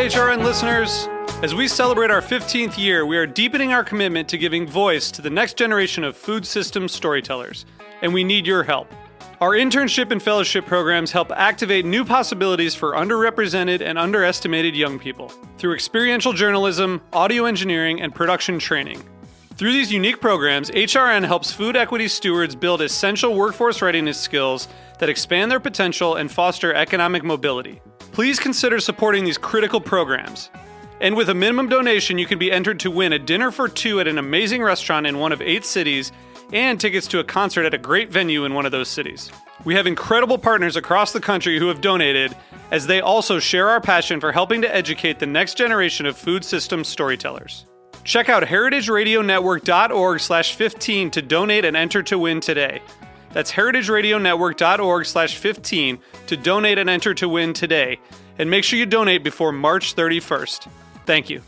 HRN listeners. As we celebrate our 15th year, we are deepening our commitment to giving voice to the next generation of food systems storytellers, and we need your help. Our internship and fellowship programs help activate new possibilities for underrepresented and underestimated young people through experiential journalism, audio engineering, and production training. Through these unique programs, HRN helps food equity stewards build essential workforce readiness skills that expand their potential and foster economic mobility. Please consider supporting these critical programs. And with a minimum donation, you can be entered to win a dinner for two at an amazing restaurant in one of 8 cities and tickets to a concert at a great venue in one of those cities. We have incredible partners across the country who have donated, as they also share our passion for helping to educate the next generation of food systems storytellers. Check out heritageradionetwork.org/15 to donate and enter to win today. That's heritageradionetwork.org/15 to donate and enter to win today. And make sure you donate before March 31st. Thank you.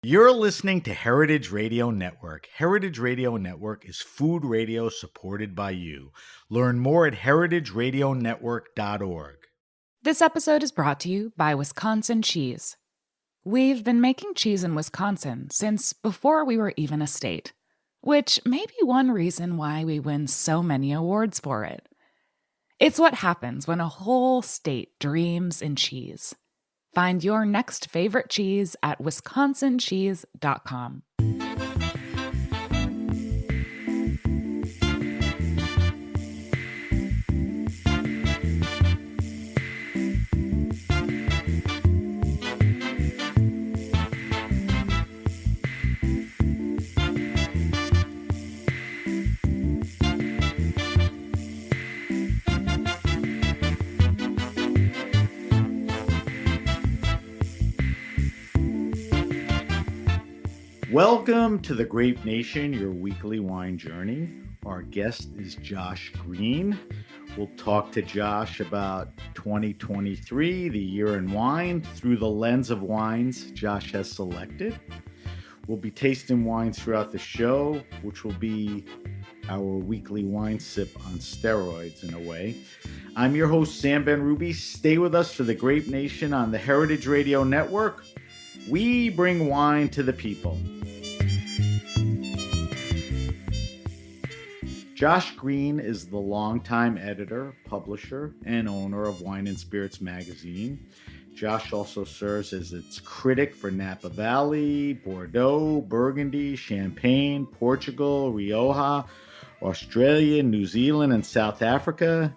You're listening to Heritage Radio Network. Heritage Radio Network is food radio supported by you. Learn more at heritageradionetwork.org. This episode is brought to you by Wisconsin Cheese. We've been making cheese in Wisconsin since before we were even a state, which may be one reason why we win so many awards for it. It's what happens when a whole state dreams in cheese. Find your next favorite cheese at wisconsincheese.com. Welcome to the Grape Nation, your weekly wine journey. Our guest is Josh Greene. We'll talk to Josh about 2023, the year in wine, through the lens of wines Josh has selected. We'll be tasting wines throughout the show, which will be our weekly wine sip on steroids in a way. I'm your host, Sam Benrubi. Stay with us for the Grape Nation on the Heritage Radio Network. We bring wine to the people. Josh Greene is the longtime editor, publisher, and owner of Wine and Spirits magazine. Josh also serves as its critic for Napa Valley, Bordeaux, Burgundy, Champagne, Portugal, Rioja, Australia, New Zealand, and South Africa.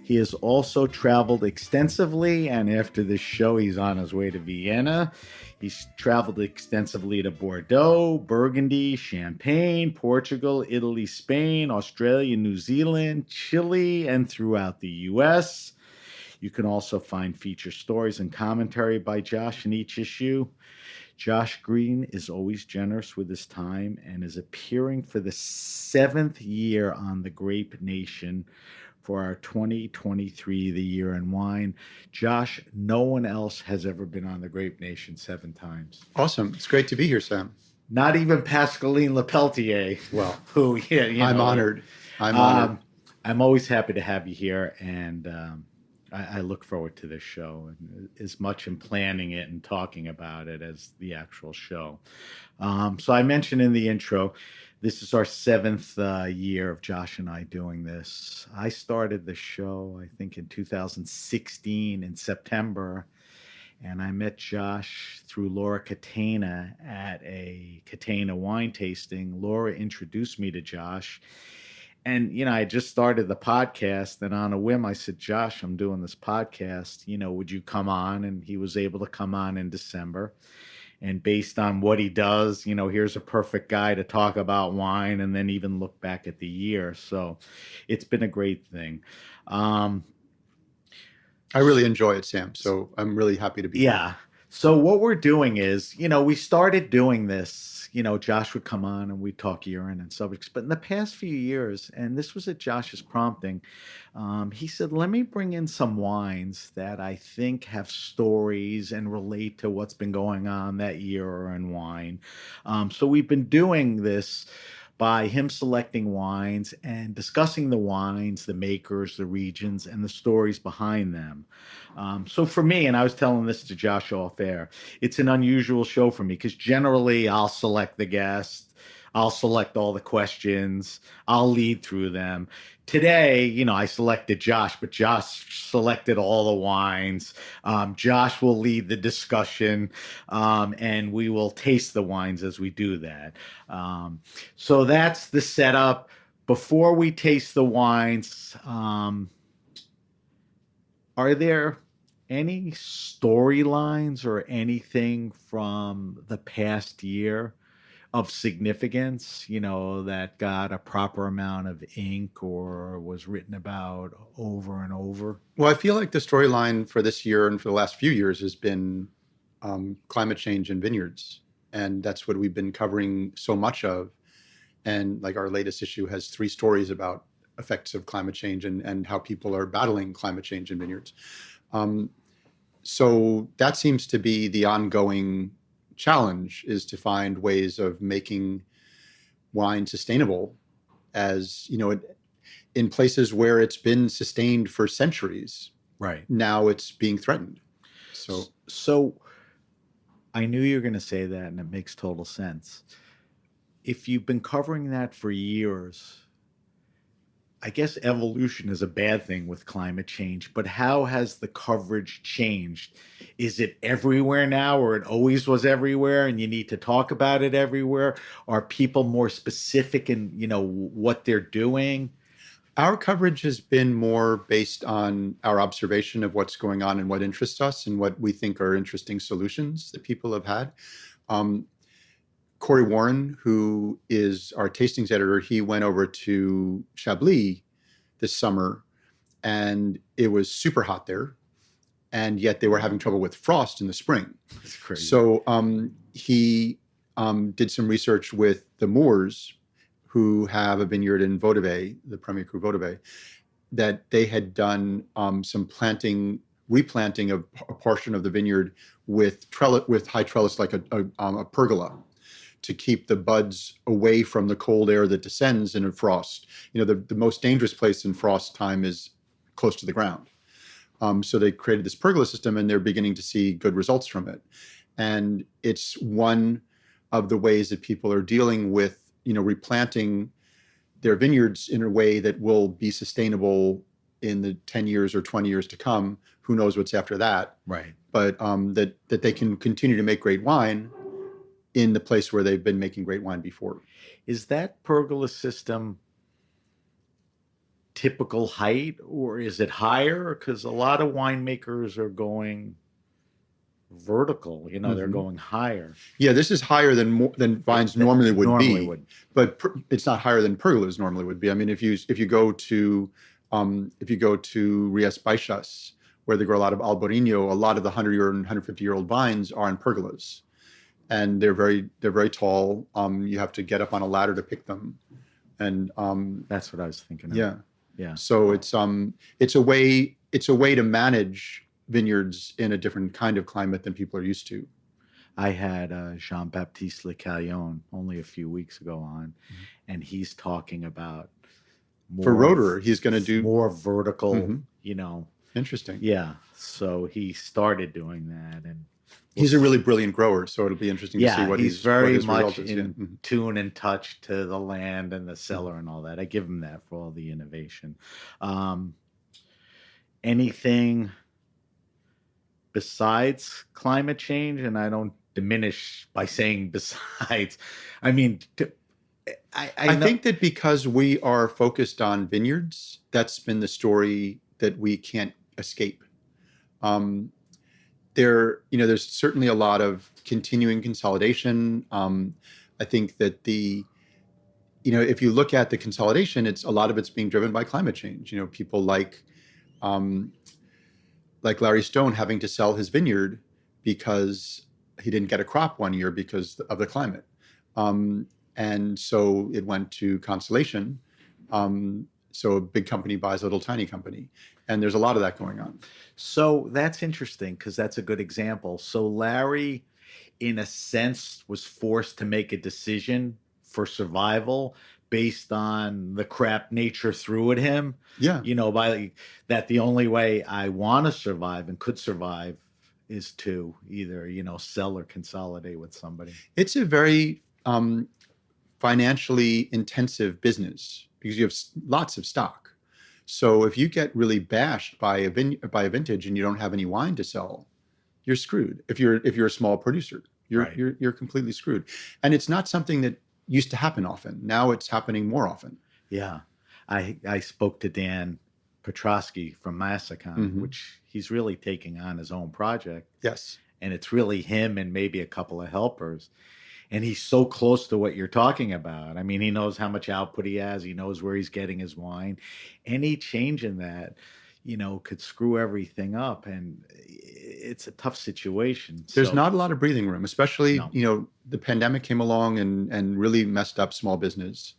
He has also traveled extensively, and after this show, he's on his way to Vienna. He's traveled extensively to Bordeaux, Burgundy, Champagne, Portugal, Italy, Spain, Australia, New Zealand, Chile, and throughout the U.S. You can also find feature stories and commentary by Josh in each issue. Josh Greene is always generous with his time and is appearing for the 7th year on the Grape Nation for our 2023, the year in wine. Josh, no one else has ever been on the Grape Nation 7 times. Awesome. It's great to be here, Sam. Not even Pascaline Lepelletier. Well, who, yeah, you know, I'm honored. I'm honored. I'm always happy to have you here, and I look forward to this show, and as much in planning it and talking about it as the actual show. So I mentioned in the intro, this is our 7th year of Josh and I doing this. I started the show, I think, in 2016 in September, and I met Josh through Laura Catena at a Catena wine tasting. Laura introduced me to Josh, and, you know, I just started the podcast, and on a whim, I said, Josh, I'm doing this podcast, you know, would you come on? And he was able to come on in December. And based on what he does, you know, here's a perfect guy to talk about wine and then even look back at the year. So it's been a great thing. I really enjoy it, Sam. So I'm really happy to be here. So what we're doing is, you know, we started doing this, you know, Josh would come on and we'd talk urine and subjects. But in the past few years, and this was at Josh's prompting, he said, let me bring in some wines that I think have stories and relate to what's been going on that year in wine. So we've been doing this by him selecting wines and discussing the wines, the makers, the regions, and the stories behind them. So for me, and I was telling this to Josh off air, it's an unusual show for me because generally I'll select the guest, I'll select all the questions, I'll lead through them. Today, I selected Josh, but Josh selected all the wines. Josh will lead the discussion, and we will taste the wines as we do that. So that's the setup. Before we taste the wines, are there any storylines or anything from the past year of significance, that got a proper amount of ink or was written about over and over? Well, I feel like the storyline for this year and for the last few years has been climate change in vineyards. And that's what we've been covering so much of. And like our latest issue has 3 stories about effects of climate change and how people are battling climate change in vineyards. So that seems to be the ongoing challenge, is to find ways of making wine sustainable, as in places where it's been sustained for centuries. Right. Now it's being threatened. So I knew you were going to say that, and it makes total sense. If you've been covering that for years, I guess evolution is a bad thing with climate change, but how has the coverage changed? Is it everywhere now, or it always was everywhere and you need to talk about it everywhere? Are people more specific in, what they're doing? Our coverage has been more based on our observation of what's going on and what interests us and what we think are interesting solutions that people have had. Corey Warren, who is our tastings editor, he went over to Chablis this summer, and it was super hot there, and yet they were having trouble with frost in the spring. That's crazy. So he did some research with the Moors, who have a vineyard in Vaudeville, the Premier Cru Vaudeville, that they had done some replanting of a portion of the vineyard with high trellis, like a pergola, to keep the buds away from the cold air that descends in a frost. The most dangerous place in frost time is close to the ground. So they created this pergola system, and they're beginning to see good results from it. And it's one of the ways that people are dealing with, replanting their vineyards in a way that will be sustainable in the 10 years or 20 years to come. Who knows what's after that? Right. But that they can continue to make great wine in the place where they've been making great wine before. Is that pergola system typical height, or is it higher? Because a lot of winemakers are going vertical, they're going higher. Yeah, this is higher than vines normally would be. But it's not higher than pergolas normally would be. I mean, if you go to Rias Baixas, where they grow a lot of Albarino, a lot of the 100-year and 150-year-old vines are in pergolas. And they're very tall. You have to get up on a ladder to pick them, and that's what I was thinking of. Yeah. So it's a way to manage vineyards in a different kind of climate than people are used to. I had Jean-Baptiste Le Callon only a few weeks ago on, and he's talking about for Roederer, he's going to do more vertical. Interesting. Yeah. So he started doing that, and he's a really brilliant grower, so it'll be interesting to see what he's very much is. in tune and touch to the land and the cellar and all that. I give him that for all the innovation. Anything besides climate change, and I don't diminish by saying besides. I mean, I think that because we are focused on vineyards, that's been the story that we can't escape. There's certainly a lot of continuing consolidation. I think that if you look at the consolidation, a lot of it's being driven by climate change. People like Larry Stone having to sell his vineyard because he didn't get a crop one year because of the climate. And so it went to Constellation. So a big company buys a little tiny company. And there's a lot of that going on. So that's interesting, because that's a good example. So Larry, in a sense, was forced to make a decision for survival based on the crap nature threw at him. Yeah. By that the only way I want to survive and could survive is to either, sell or consolidate with somebody. It's a very financially intensive business because you have lots of stock. So if you get really bashed by a vintage and you don't have any wine to sell, you're screwed. If you're a small producer, you're completely screwed. And it's not something that used to happen often. Now it's happening more often. Yeah. I spoke to Dan Petrosky from Massacon, which he's really taking on his own project. Yes. And it's really him and maybe a couple of helpers. And he's so close to what you're talking about. I mean, he knows how much output he has. He knows where he's getting his wine. Any change in that, could screw everything up. And it's a tough situation. There's not a lot of breathing room, especially, the pandemic came along and really messed up small business.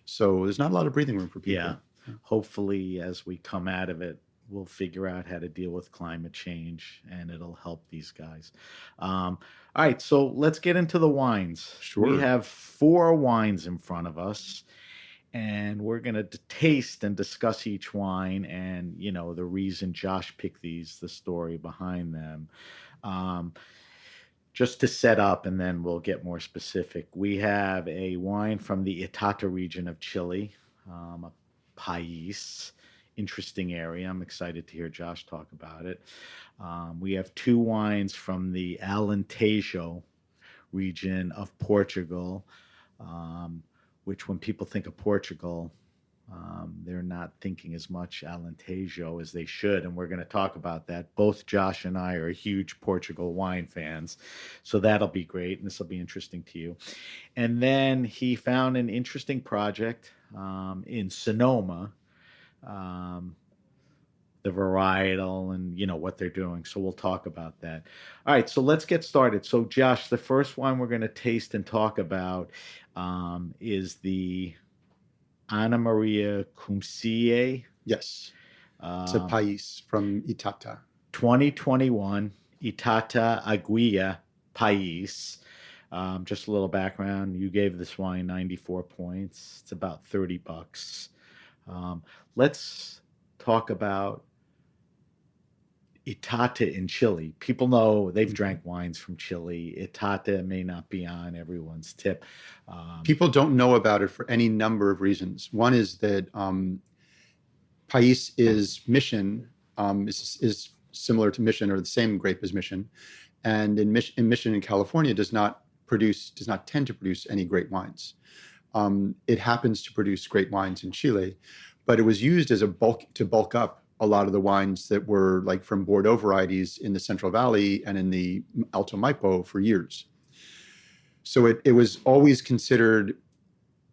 So there's not a lot of breathing room for people. Yeah. Hopefully, as we come out of it, we'll figure out how to deal with climate change, and it'll help these guys. All right, so let's get into the wines. Sure. We have 4 wines in front of us, and we're going to taste and discuss each wine and, the reason Josh picked these, the story behind them. Just to set up, and then we'll get more specific. We have a wine from the Itata region of Chile, a Pais. Interesting area. I'm excited to hear Josh talk about it. We have 2 wines from the Alentejo region of Portugal, which when people think of Portugal, they're not thinking as much Alentejo as they should, and we're going to talk about that. Both Josh and I are huge Portugal wine fans, so that'll be great, and this will be interesting to you. And then he found an interesting project in Sonoma, the varietal and what they're doing, so we'll talk about that. All right, so let's get started. So Josh, the first wine we're going to taste and talk about is the Ana Maria Cumcie. Yes. It's a Pais from Itata. 2021 Itata Aguila Pais. Just a little background. You gave this wine 94 points. It's about $30. Let's talk about Itata in Chile. People know they've drank wines from Chile. Itata may not be on everyone's tip. People don't know about it for any number of reasons. One is that Pais is Mission, is similar to Mission, or the same grape as Mission, and in Mission in California does not tend to produce any great wines. It happens to produce great wines in Chile, but it was used as to bulk up a lot of the wines that were like from Bordeaux varieties in the Central Valley and in the Alto Maipo for years. So it was always considered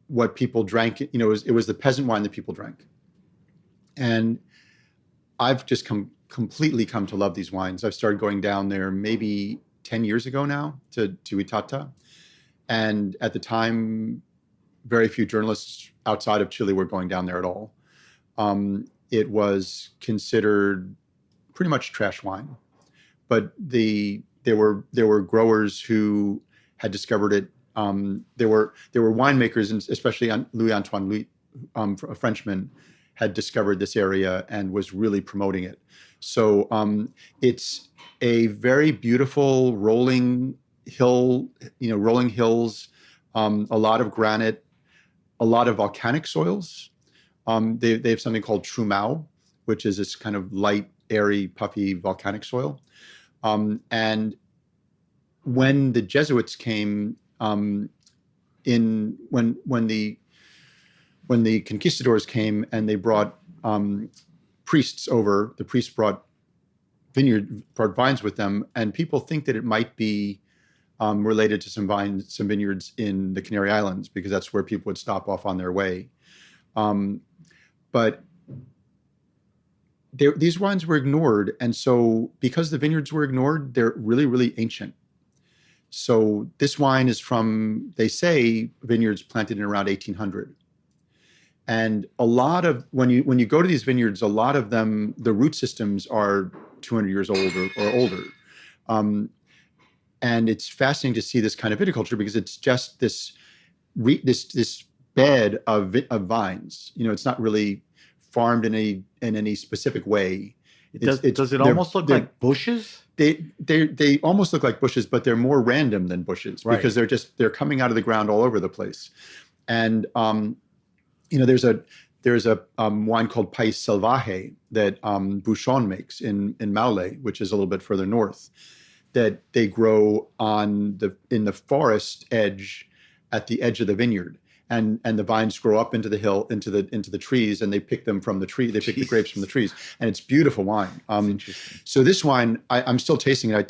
what people drank. It was the peasant wine that people drank. And I've just completely come to love these wines. I've started going down there maybe 10 years ago now to Itata. And at the time, very few journalists outside of Chile were going down there at all. It was considered pretty much trash wine, but there were growers who had discovered it. There were winemakers, and especially Louis Antoine Louis, a Frenchman, had discovered this area and was really promoting it. So it's a very beautiful rolling hills, a lot of granite, a lot of volcanic soils. They have something called Trumau, which is this kind of light, airy, puffy volcanic soil. And when the Jesuits came when the conquistadors came and they brought priests over, the priests brought vines with them, and people think that it might be related to some vineyards in the Canary Islands, because that's where people would stop off on their way. But these wines were ignored. And so because the vineyards were ignored, they're really, really ancient. So this wine is from, they say, vineyards planted in around 1800. And a lot of, when you go to these vineyards, a lot of them, the root systems are 200 years old or older. And it's fascinating to see this kind of viticulture, because it's just this this bed of vines. It's not really farmed in any specific way. Does it almost look like bushes? They almost look like bushes, but they're more random than bushes because they're coming out of the ground all over the place. And there's a wine called País Salvaje that Bouchon makes in Maule, which is a little bit further north, that they grow in the forest edge, at the edge of the vineyard. And the vines grow up into the hill, into the trees, and they pick them from the tree. They pick the grapes from the trees, and it's beautiful wine. So this wine, I'm still tasting it. I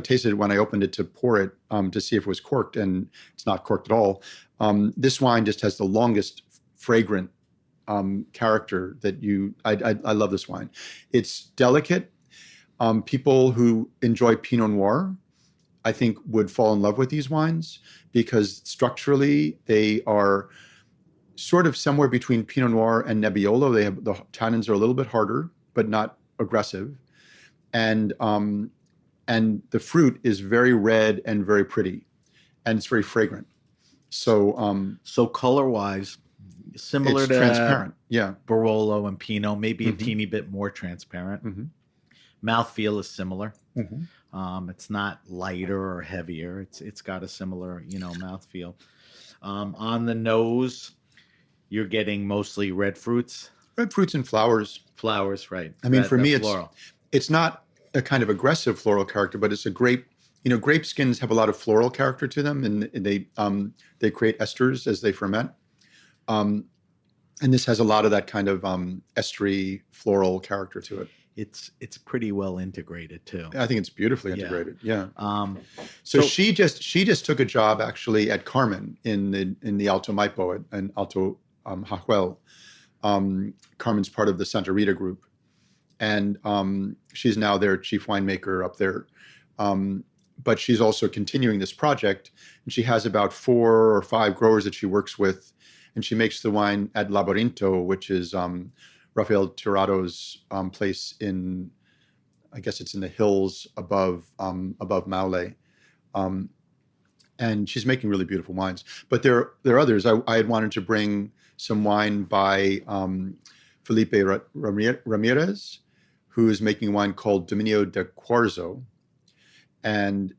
tasted it when I opened it to pour it to see if it was corked, and it's not corked at all. This wine just has the longest fragrant character that I love this wine. It's delicate. People who enjoy Pinot Noir, I think, would fall in love with these wines because structurally they are sort of somewhere between Pinot Noir and Nebbiolo. The tannins are a little bit harder, but not aggressive. And the fruit is very red and very pretty, and it's very fragrant. So color-wise, similar it's to transparent. Yeah. Barolo and Pinot, maybe a teeny bit more transparent. Mm-hmm. Mouthfeel is similar. Mm-hmm. It's not lighter or heavier. It's got a similar, mouthfeel. On the nose, you're getting mostly red fruits. Red fruits and flowers. Flowers, right. I mean, for me, floral. It's not a kind of aggressive floral character, but it's a grape. Grape skins have a lot of floral character to them, and they create esters as they ferment. And this has a lot of that kind of estery floral character to it. It's pretty well integrated too. I think it's beautifully integrated. Yeah. So she just took a job actually at Carmen in the Alto Maipo and Alto Jahuel. Carmen's part of the Santa Rita group, and she's now their chief winemaker up there. But she's also continuing this project, and she has about 4 or 5 growers that she works with, and she makes the wine at Laborinto, which is Rafael Tirado's place I guess it's in the hills above Maule. And she's making really beautiful wines. But there are others. I had wanted to bring some wine by Felipe Ramirez, who is making a wine called Dominio de Cuarzo. And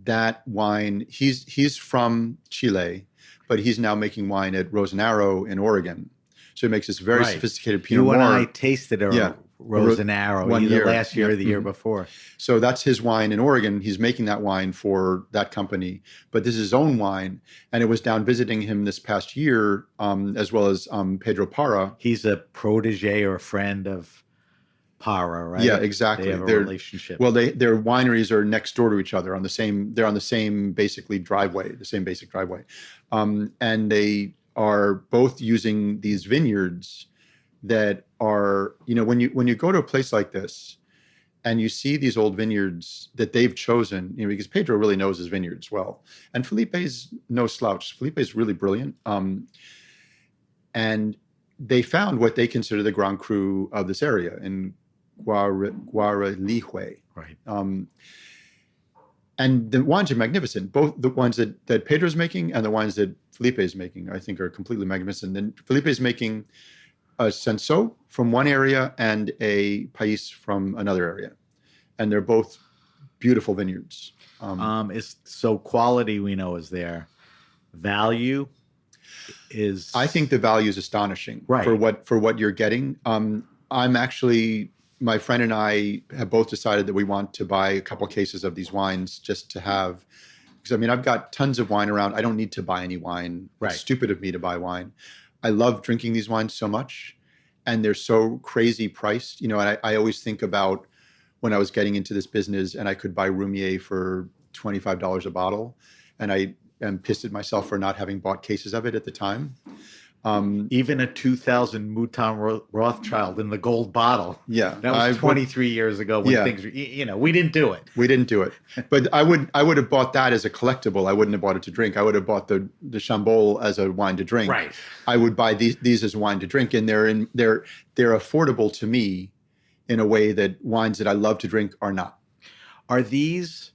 that wine, he's from Chile, but he's now making wine at Rosanaro in Oregon. So it makes this very sophisticated Pinot Noir. You and I tasted Rosanaro either last year or the year before. So that's his wine in Oregon. He's making that wine for that company, but this is his own wine. And it was down visiting him this past year, as well as Pedro Parra. He's a protege or a friend of Parra, right? Yeah, exactly. They have a relationship. Well, their wineries are next door to each other they're on the same basically driveway, the same basic driveway. And they are both using these vineyards that are, when you go to a place like this and you see these old vineyards that they've chosen, because Pedro really knows his vineyards well. And Felipe's no slouch. Felipe's really brilliant. And they found what they consider the Grand Cru of this area in Guaralijue. Right. And the wines are magnificent. Both the wines that Pedro's making and the wines that Felipe is making, I think, are completely magnificent. And Felipe is making a Senso from one area and a País from another area. And they're both beautiful vineyards. So quality we know is there. Value is... I think the value is astonishing for what you're getting. I'm actually... My friend and I have both decided that we want to buy a couple cases of these wines just to have, because I've got tons of wine around. I don't need to buy any wine. Right. It's stupid of me to buy wine. I love drinking these wines so much, and they're so crazy priced. And I always think about when I was getting into this business and I could buy Roumier for $25 a bottle, and I am pissed at myself for not having bought cases of it at the time. Even a 2000 Mouton Rothschild in the gold bottle. Yeah. That was 23 years ago when things were, we didn't do it. We didn't do it. But I would have bought that as a collectible. I wouldn't have bought it to drink. I would have bought the Chambol as a wine to drink. Right. I would buy these as wine to drink, and they're affordable to me in a way that wines that I love to drink are not. Are these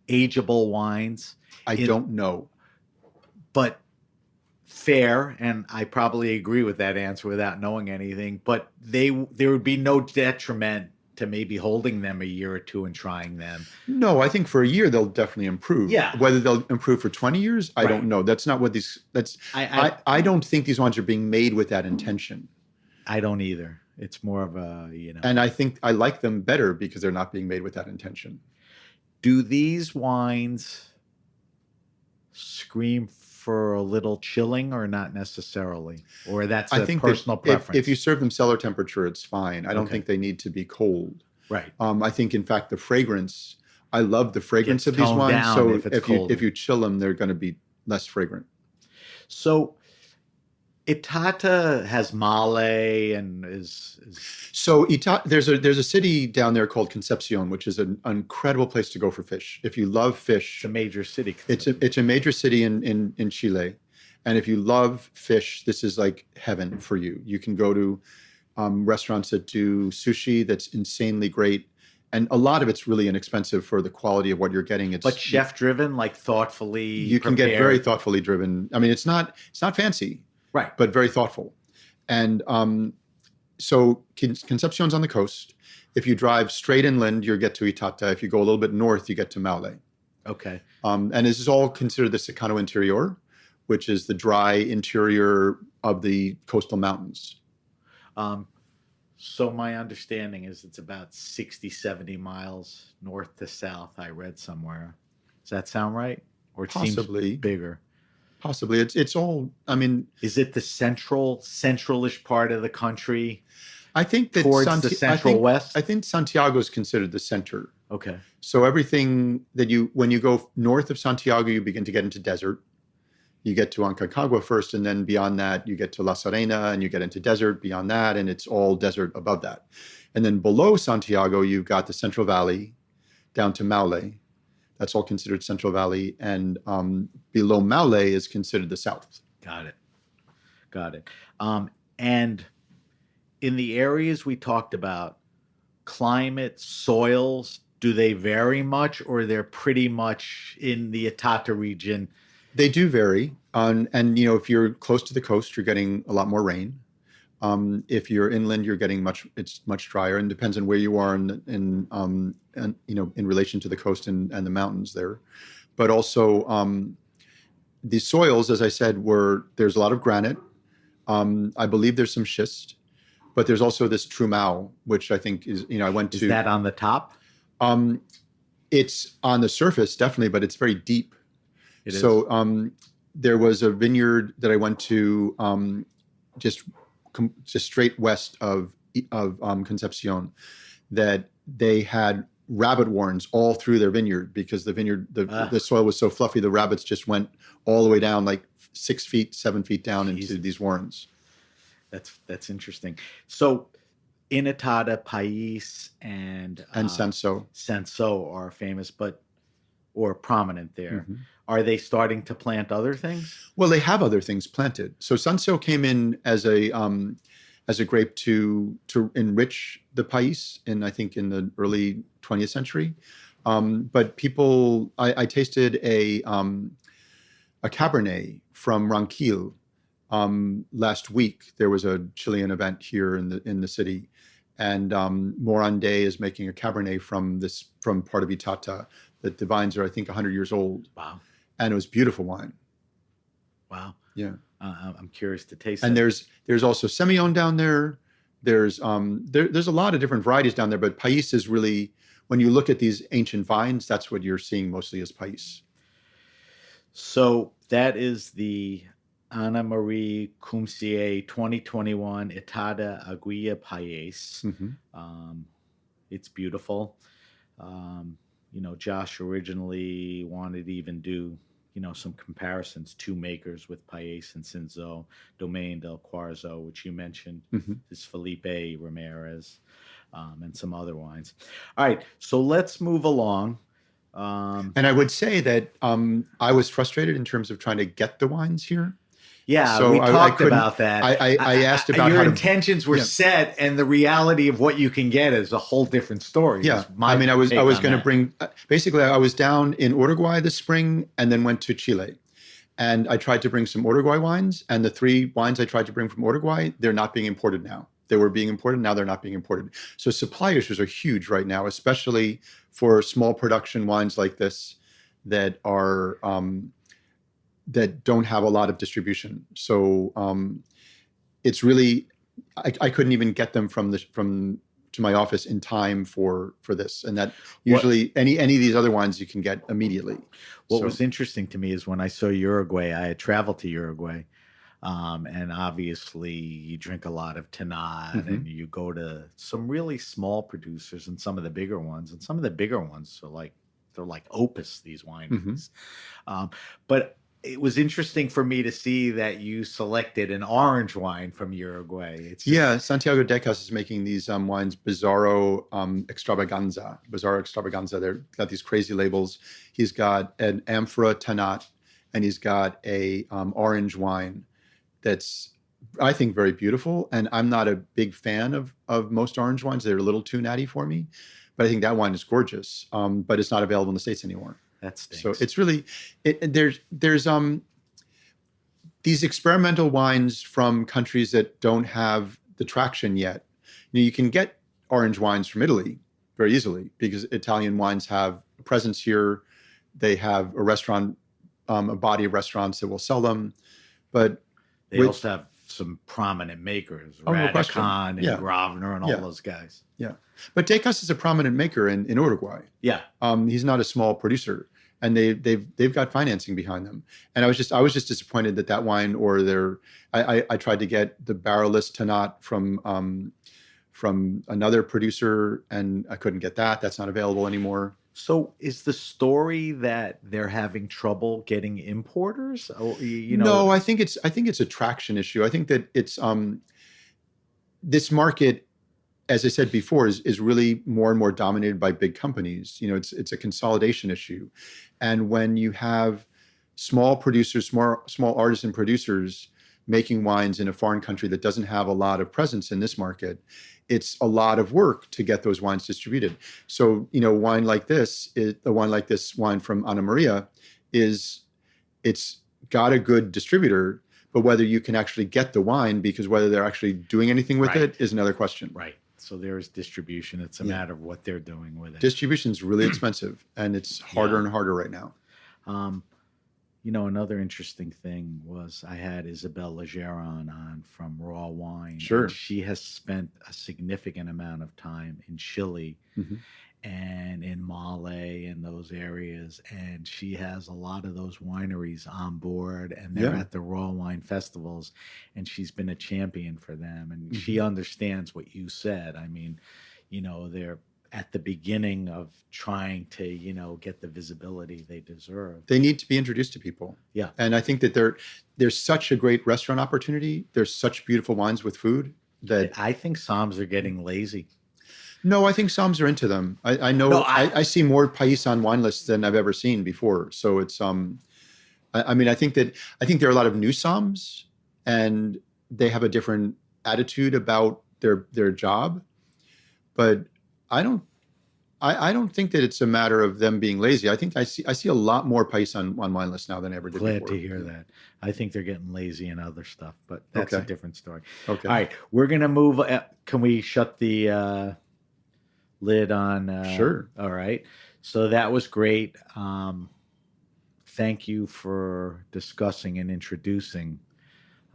ageable wines? I don't know. But fair, and I probably agree with that answer without knowing anything, but there would be no detriment to maybe holding them a year or two and trying them. No, I think for a year they'll definitely improve. Yeah. Whether they'll improve for 20 years, I Right. don't know. That's not what these. That's. I don't think these wines are being made with that intention. I don't either. It's more of a, And I think I like them better because they're not being made with that intention. Do these wines scream for a little chilling or not necessarily? Or that's a personal preference? If you serve them cellar temperature, it's fine. I don't think they need to be cold. Right. I think, in fact, the fragrance, I love the fragrance Gets of these toned wines. down So if it's colder. if you chill them, they're going to be less fragrant. So Itata has Male and is So there's a city down there called Concepcion, which is an incredible place to go for fish. If you love fish, a major city. it's a major city in Chile, and if you love fish, this is like heaven for you. You can go to restaurants that do sushi that's insanely great, and a lot of it's really inexpensive for the quality of what you're getting. But chef driven, like thoughtfully. You can get very thoughtfully driven. I mean, it's not fancy. Right. But very thoughtful. And so Concepcion's on the coast. If you drive straight inland, you get to Itata. If you go a little bit north, you get to Maule. Okay. And this is all considered the Secano Interior, which is the dry interior of the coastal mountains. So my understanding is it's about 60, 70 miles north to south, I read somewhere. Does that sound right? Or it Possibly. seems bigger? Possibly. It's all, I mean. Is it the centralish part of the country? I think that towards the central west? I think Santiago is considered the center. Okay. So everything when you go north of Santiago, you begin to get into desert. You get to Aconcagua first, and then beyond that, you get to La Serena, and you get into desert beyond that, and it's all desert above that. And then below Santiago, you've got the Central Valley down to Maule. That's all considered Central Valley, and below Maule is considered the south. Got it. And in the areas we talked about, climate, soils, do they vary much, or they're pretty much in the Itata region? They do vary. And if you're close to the coast, you're getting a lot more rain. If you're inland, you're getting it's much drier, and depends on where you are in relation to the coast and the mountains there. But also the soils, as I said, there's a lot of granite. I believe there's some schist, but there's also this trumao, which I think is, I went to. Is that on the top? It's on the surface, definitely, but it's very deep. It is. So there was a vineyard that I went to just straight west of Concepcion, that they had rabbit warrens all through their vineyard, because the soil was so fluffy, the rabbits just went all the way down, like 6 feet, 7 feet down into these warrens. That's interesting. So in Itata, Pais and Sanso are famous, or prominent there. Mm-hmm. Are they starting to plant other things? Well, they have other things planted. So Sanso came in as a grape to enrich the Pais I think in the early 20th century. But I tasted a Cabernet from Ranquil last week. There was a Chilean event here in the city, and Morandé is making a Cabernet from part of Itata. That the vines are, I think, 100 years old. Wow. And it was beautiful wine. Wow. Yeah. I'm curious to taste and it. There's also Semillon down there. There's a lot of different varieties down there, but Pais is really, when you look at these ancient vines, that's what you're seeing mostly as Pais. So that is the Ana Marie Cumcier 2021 Itata Aguilla Pais. Mm-hmm. It's beautiful. Josh originally wanted to even do, some comparisons, two makers with Pais and Cinzo, Domaine del Quarzo, which you mentioned, mm-hmm. is Felipe Ramirez, and some other wines. All right, so let's move along. And I would say that I was frustrated in terms of trying to get the wines here. Yeah, so we talked about that. I asked about your intentions were set, and the reality of what you can get is a whole different story. Yeah, I was going to bring. Basically, I was down in Uruguay this spring, and then went to Chile, And I tried to bring some Uruguay wines, and the 3 wines I tried to bring from Uruguay, they're not being imported now. They were being imported, now they're not being imported. So supply issues are huge right now, especially for small production wines like this that are that don't have a lot of distribution. So it's really, I couldn't even get them from to my office in time for this, and that usually any of these other wines you can get immediately. What was interesting to me is when I saw Uruguay, I had traveled to Uruguay, and obviously you drink a lot of Tanat, and you go to some really small producers and some of the bigger ones, and some of the bigger ones are like they're like Opus, these wineries. But it was interesting for me to see that you selected an orange wine from Uruguay. It's just, Santiago Decas is making these wines, Bizarro Extravaganza. They've got these crazy labels. He's got an Amphora Tanat, and he's got a orange wine that's, I think, very beautiful. And I'm not a big fan of most orange wines. They're a little too natty for me. But I think that wine is gorgeous. But it's not available in the States anymore. that stinks. So it's really there's these experimental wines from countries that don't have the traction yet. You can get orange wines from Italy very easily because Italian wines have a presence here. They have a restaurant, a body of restaurants that will sell them. But they also have some prominent makers, Radicon and Gravner and all those guys. Yeah. But Decas is a prominent maker in Uruguay. Yeah. He's not a small producer. And they've got financing behind them. And I was just disappointed that wine or I tried to get the barrelless Tanat from another producer, and I couldn't get that. That's not available anymore. So is the story that they're having trouble getting importers? No, I think it's a traction issue. I think that it's this market, as I said before, is really more and more dominated by big companies. It's a consolidation issue. And when you have small producers, small artisan producers making wines in a foreign country that doesn't have a lot of presence in this market, it's a lot of work to get those wines distributed. So, wine like this wine from Ana Maria it's got a good distributor, but whether you can actually get the wine, because whether they're actually doing anything with it is another question. Right. So there's distribution. It's a matter of what they're doing with it. Distribution is really expensive, and it's harder and harder right now. Another interesting thing was I had Isabelle Legeron on from Raw Wine. Sure. And she has spent a significant amount of time in Chile and in Male and those areas. And she has a lot of those wineries on board, and they're at the Raw Wine festivals, and she's been a champion for them. And she understands what you said. I mean, they're at the beginning of trying to, get the visibility they deserve. They need to be introduced to people. Yeah. And I think that there's such a great restaurant opportunity. There's such beautiful wines with food that I think Soms are getting lazy. No, I think Soms are into them. I know. No, I see more Pais on wine lists than I've ever seen before. So it's I think there are a lot of new Soms, and they have a different attitude about their job. But I don't think that it's a matter of them being lazy. I think I see a lot more Pais on wine lists now than I ever did before. Glad to hear that. I think they're getting lazy in other stuff, but that's a different story. Okay. All right, we're gonna move. Can we shut the lid on? Sure. All right. So that was great. Thank you for discussing and introducing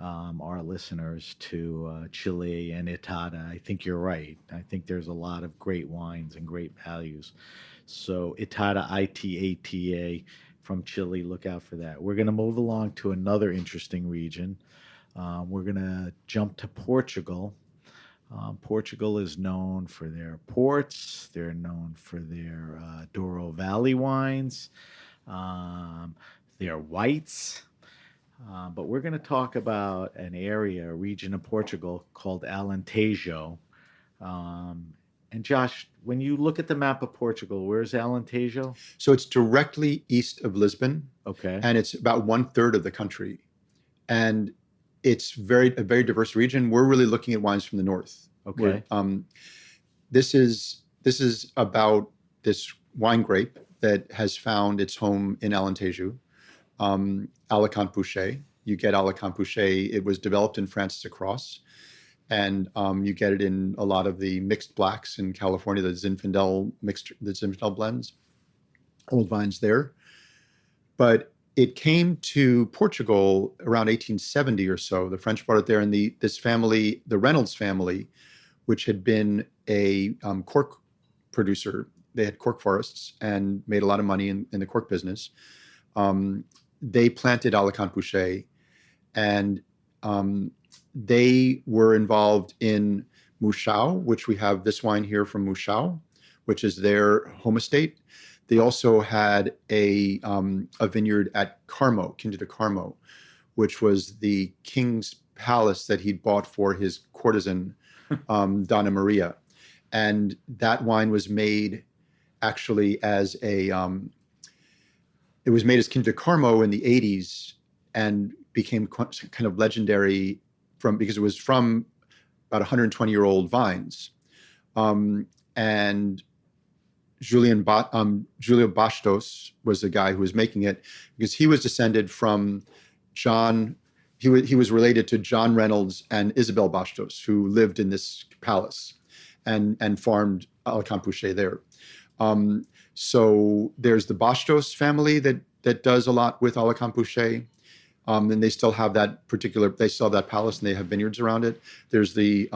our listeners to Chile and Itada. I think you're right. I think there's a lot of great wines and great values. So Itada, Itata, from Chile, look out for that. We're going to move along to another interesting region. We're going to jump to Portugal. Portugal is known for their ports. They're known for their Douro Valley wines, their whites. But we're going to talk about a region of Portugal called Alentejo. And Josh, when you look at the map of Portugal, where's Alentejo? So it's directly east of Lisbon. Okay. And it's about 1/3 of the country. And it's a very diverse region. We're really looking at wines from the north. Okay. This is about this wine grape that has found its home in Alentejo. Alicante Boucher. You get Alicante Boucher. It was developed in France as a cross. And you get it in a lot of the mixed blacks in California, the Zinfandel blends, old vines there. But it came to Portugal around 1870 or so. The French brought it there, and this family, the Reynolds family, which had been a cork producer, they had cork forests and made a lot of money in the cork business. They planted Alicante Boucher, and they were involved in Mouchau, which we have this wine here from Mouchau, which is their home estate. They also had a vineyard at Carmo, Quinta de Carmo, which was the king's palace that he'd bought for his courtesan, Donna Maria. And that wine was made actually as it was made as Quinta de Carmo in the 80s and became kind of legendary because it was from about 120-year-old vines. And Julio Bastos was the guy who was making it, because he was descended from John. He was related to John Reynolds and Isabel Bastos, who lived in this palace and farmed Alicante Boucher there. So there's the Bastos family that does a lot with Alicante Boucher. And they still have that palace, and they have vineyards around it. There's the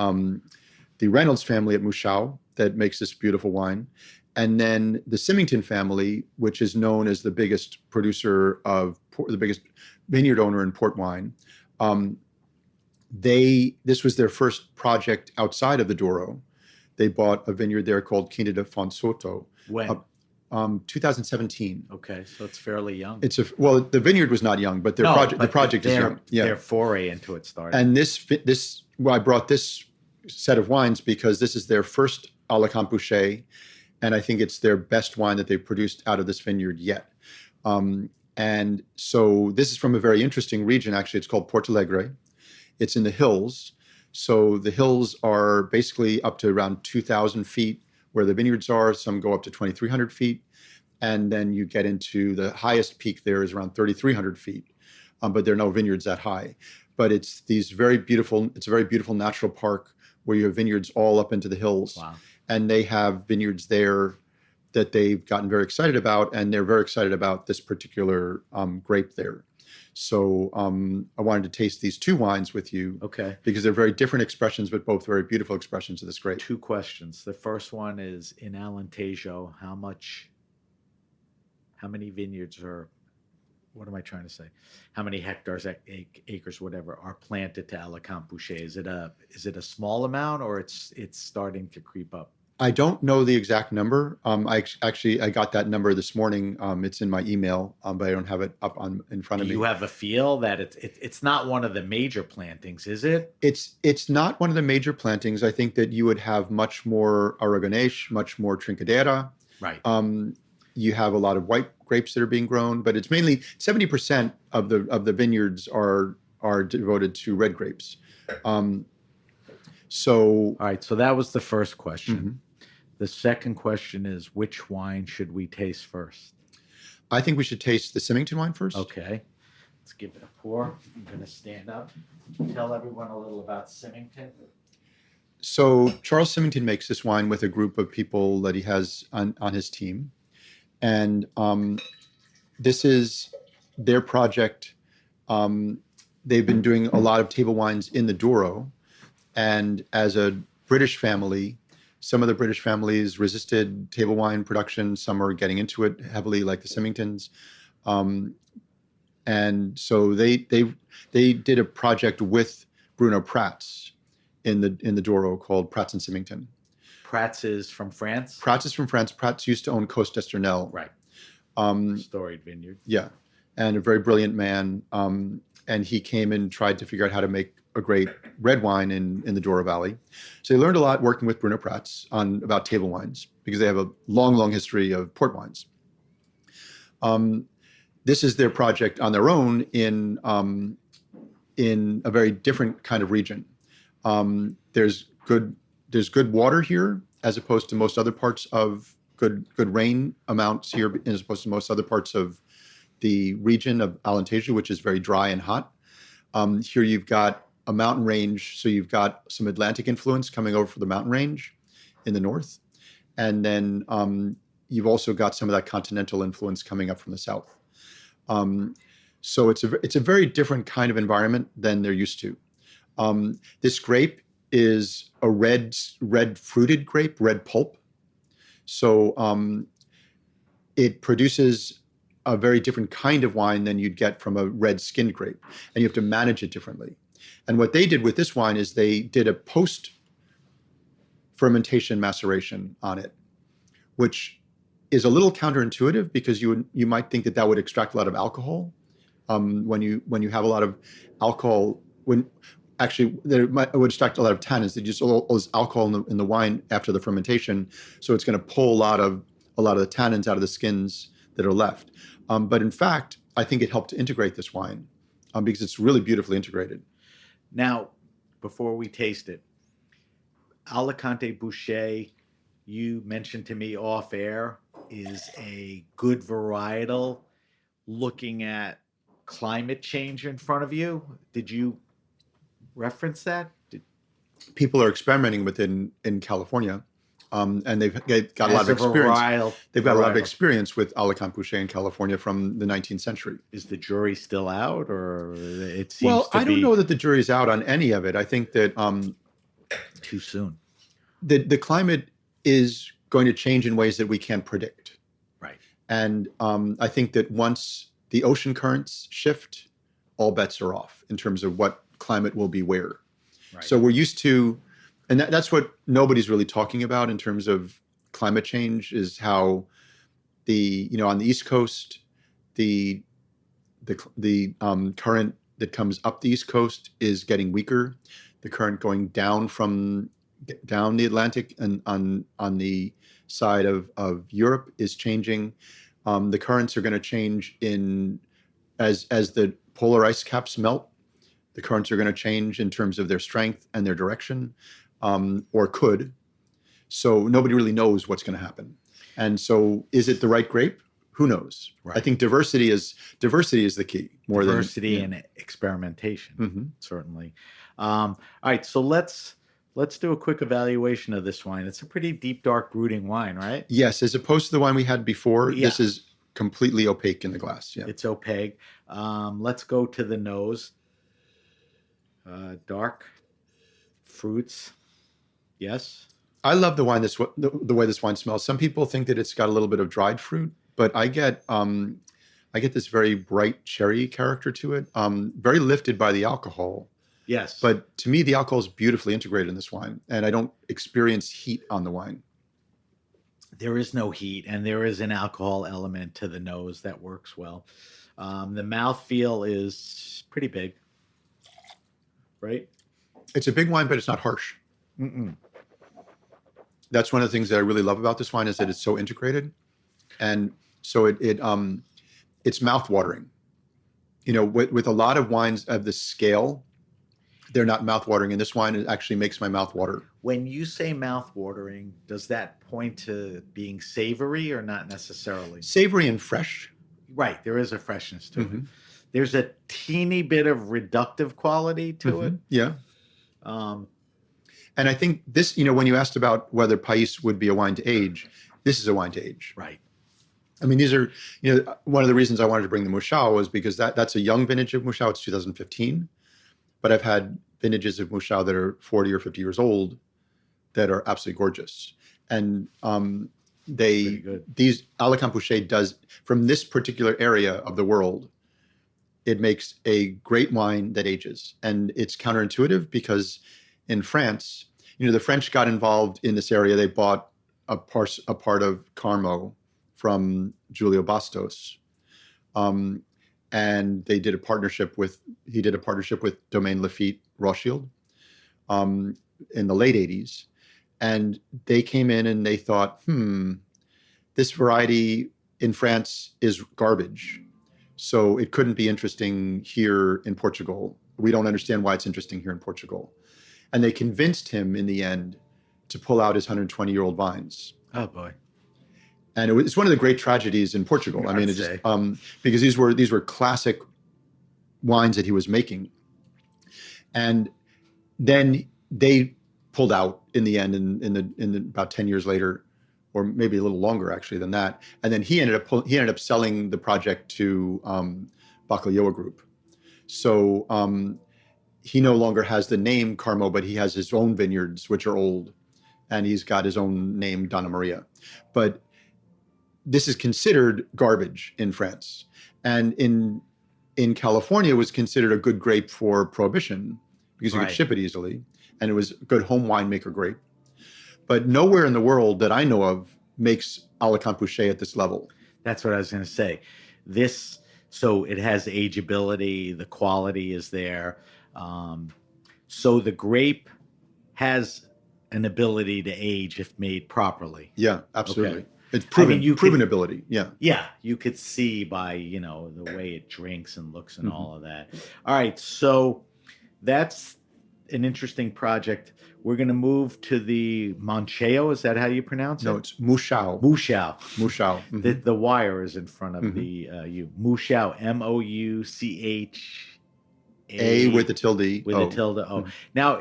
Reynolds family at Mouchau that makes this beautiful wine. And then the Symington family, which is known as the biggest the biggest vineyard owner in port wine. This was their first project outside of the Douro. They bought a vineyard there called Quinta de Fonsoto. When? 2017. Okay, so it's fairly young. The vineyard was not young, but the project is young. Yeah. Their foray into it started. And I brought this set of wines because this is their first Alicante Boucher, and I think it's their best wine that they've produced out of this vineyard yet. And so this is from a very interesting region. Actually, it's called Porto Alegre. It's in the hills. So the hills are basically up to around 2,000 feet where the vineyards are. Some go up to 2,300 feet. And then you get into the highest peak there is around 3,300 feet. But there are no vineyards that high. But it's a very beautiful natural park where you have vineyards all up into the hills. Wow. And they have vineyards there that they've gotten very excited about, and they're very excited about this particular grape there. So I wanted to taste these two wines with you. Okay. Because they're very different expressions, but both very beautiful expressions of this grape. Two questions. The first one is, in Alentejo, how many vineyards what am I trying to say? How many hectares, acres, whatever, are planted to Alicante Boucher? Is it a small amount, or it's starting to creep up? I don't know the exact number. I got that number this morning. It's in my email, but I don't have it up in front of me. Do you have a feel that it's not one of the major plantings, is it? It's not one of the major plantings. I think that you would have much more Aragonês, much more Trincadeira. Right. You have a lot of white grapes that are being grown, but it's mainly 70% of the vineyards are devoted to red grapes. All right. So that was the first question. Mm-hmm. The second question is, which wine should we taste first? I think we should taste the Symington wine first. Okay. Let's give it a pour. I'm going to stand up. Tell everyone a little about Symington. So Charles Symington makes this wine with a group of people that he has on his team. And this is their project. They've been doing a lot of table wines in the Douro. And as a British family, some of the British families resisted table wine production. Some are getting into it heavily, like the Symingtons. And so they did a project with Bruno Prats in the Douro called Prats and Symington. Prats is from France? Prats is from France. Prats used to own Côte d'Esternel. Right. Storied vineyard. Yeah. And a very brilliant man. And he came and tried to figure out how to make a great red wine in the Douro Valley. So they learned a lot working with Bruno Prats about table wines, because they have a long, long history of port wines. This is their project on their own in a very different kind of region. There's good water here, as opposed to most other parts of good rain amounts here, as opposed to most other parts of the region of Alentejo, which is very dry and hot. Here you've got a mountain range, so you've got some Atlantic influence coming over from the mountain range in the north. And then you've also got some of that continental influence coming up from the south. So it's a very different kind of environment than they're used to. This grape is a red fruited grape, red pulp. So it produces a very different kind of wine than you'd get from a red skinned grape, and you have to manage it differently. And what they did with this wine is they did a post fermentation maceration on it, which is a little counterintuitive because you might think that would extract a lot of alcohol. When you have a lot of alcohol, it would extract a lot of tannins. They just all this alcohol in the wine after the fermentation, so it's going to pull a lot of the tannins out of the skins that are left. But in fact, I think it helped to integrate this wine because it's really beautifully integrated. Now, before we taste it, Alicante Bouschet, you mentioned to me off air, is a good varietal looking at climate change in front of you. Did you reference that? People are experimenting with it in California, and they've got a lot of experience. They've got a lot of experience with Alicante Bouschet in California from the 19th century. Is the jury still out, or it seems well, to I don't know that the jury's out on any of it. I think that too soon. The climate is going to change in ways that we can't predict. Right. And I think that once the ocean currents shift, all bets are off in terms of what climate will be where. Right. So we're used to, and that's what nobody's really talking about in terms of climate change, is how on the East Coast, the current that comes up the East Coast is getting weaker. The current going down the Atlantic and on the side of Europe is changing. The currents are going to change as the polar ice caps melt. The currents are going to change in terms of their strength and their direction, or could. So nobody really knows what's going to happen. And so, is it the right grape? Who knows? Right. I think diversity is the key. Diversity and experimentation, certainly. All right, so let's do a quick evaluation of this wine. It's a pretty deep, dark, brooding wine, right? Yes, as opposed to the wine we had before, This is completely opaque in the glass. Yeah, it's opaque. Let's go to the nose. Dark fruits. Yes. I love the wine. The way this wine smells. Some people think that it's got a little bit of dried fruit, but I get this very bright cherry character to it. Very lifted by the alcohol. Yes. But to me, the alcohol is beautifully integrated in this wine, and I don't experience heat on the wine. There is no heat, and there is an alcohol element to the nose that works well. The mouthfeel is pretty big, right? It's a big wine, but it's not harsh. Mm-mm. That's one of the things that I really love about this wine, is that it's so integrated, and so it's mouth-watering. With a lot of wines of this scale, they're not mouth-watering, and this wine actually makes my mouth water. When you say mouth-watering, does that point to being savory or not necessarily? Savory and fresh. Right, there is a freshness to it. There's a teeny bit of reductive quality to it. Yeah. And I think this, when you asked about whether Pais would be a wine to age, this is a wine to age. Right. I mean, these are, one of the reasons I wanted to bring the Mouchao was because that's a young vintage of Mouchao. It's 2015. But I've had vintages of Mouchao that are 40 or 50 years old that are absolutely gorgeous. And these Alicante Bouschet does, from this particular area of the world, it makes a great wine that ages. And it's counterintuitive because in France, the French got involved in this area. They bought a part of Carmo from Giulio Bastos. And he did a partnership with Domaine Lafite Rothschild in the late 80s. And they came in and they thought, this variety in France is garbage. So it couldn't be interesting here in Portugal. We don't understand why it's interesting here in Portugal. And they convinced him in the end to pull out his 120-year-old vines. Oh, boy. And it's one of the great tragedies in Portugal. I mean, it just because these were classic wines that he was making, and then they pulled out in the end in the about 10 years later, or maybe a little longer actually than that. And then he ended up selling the project to Bacalhau Group. So he no longer has the name Carmo, but he has his own vineyards, which are old, and he's got his own name, Donna Maria. But this is considered garbage in France, and in California, it was considered a good grape for prohibition because you could ship it easily, and it was a good home winemaker grape. But nowhere in the world that I know of makes Alicante Bouschet at this level. That's what I was going to say. So it has ageability, the quality is there. So the grape has an ability to age if made properly. Yeah, absolutely. Okay. It's proven ability. Yeah. Yeah, you could see by, the way it drinks and looks and all of that. All right, so that's an interesting project. We're going to move to the Moncheo. Is that how you pronounce it? No, it's Mouchao. Mouchao. Mm-hmm. The wire is in front of the U. Mouchao, Moucha. A with the tilde. With the tilde O. Mm-hmm. Now,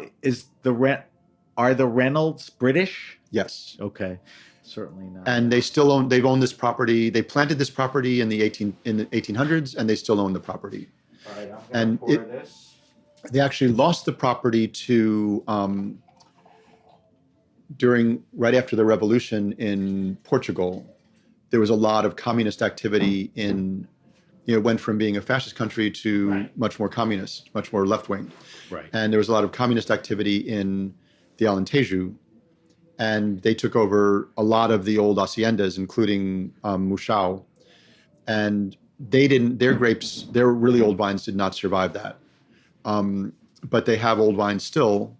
are the Reynolds British? Yes. Okay. Certainly not. And they've owned this property. They planted this property in the 1800s, and they still own the property. All right, I'm going to pour this. They actually lost the property to right after the revolution in Portugal. There was a lot of communist activity it went from being a fascist country to much more communist, much more left-wing. Right. And there was a lot of communist activity in the Alentejo, and they took over a lot of the old haciendas, including Mouchao. And their grapes, their really old vines did not survive that. But they have old vines still.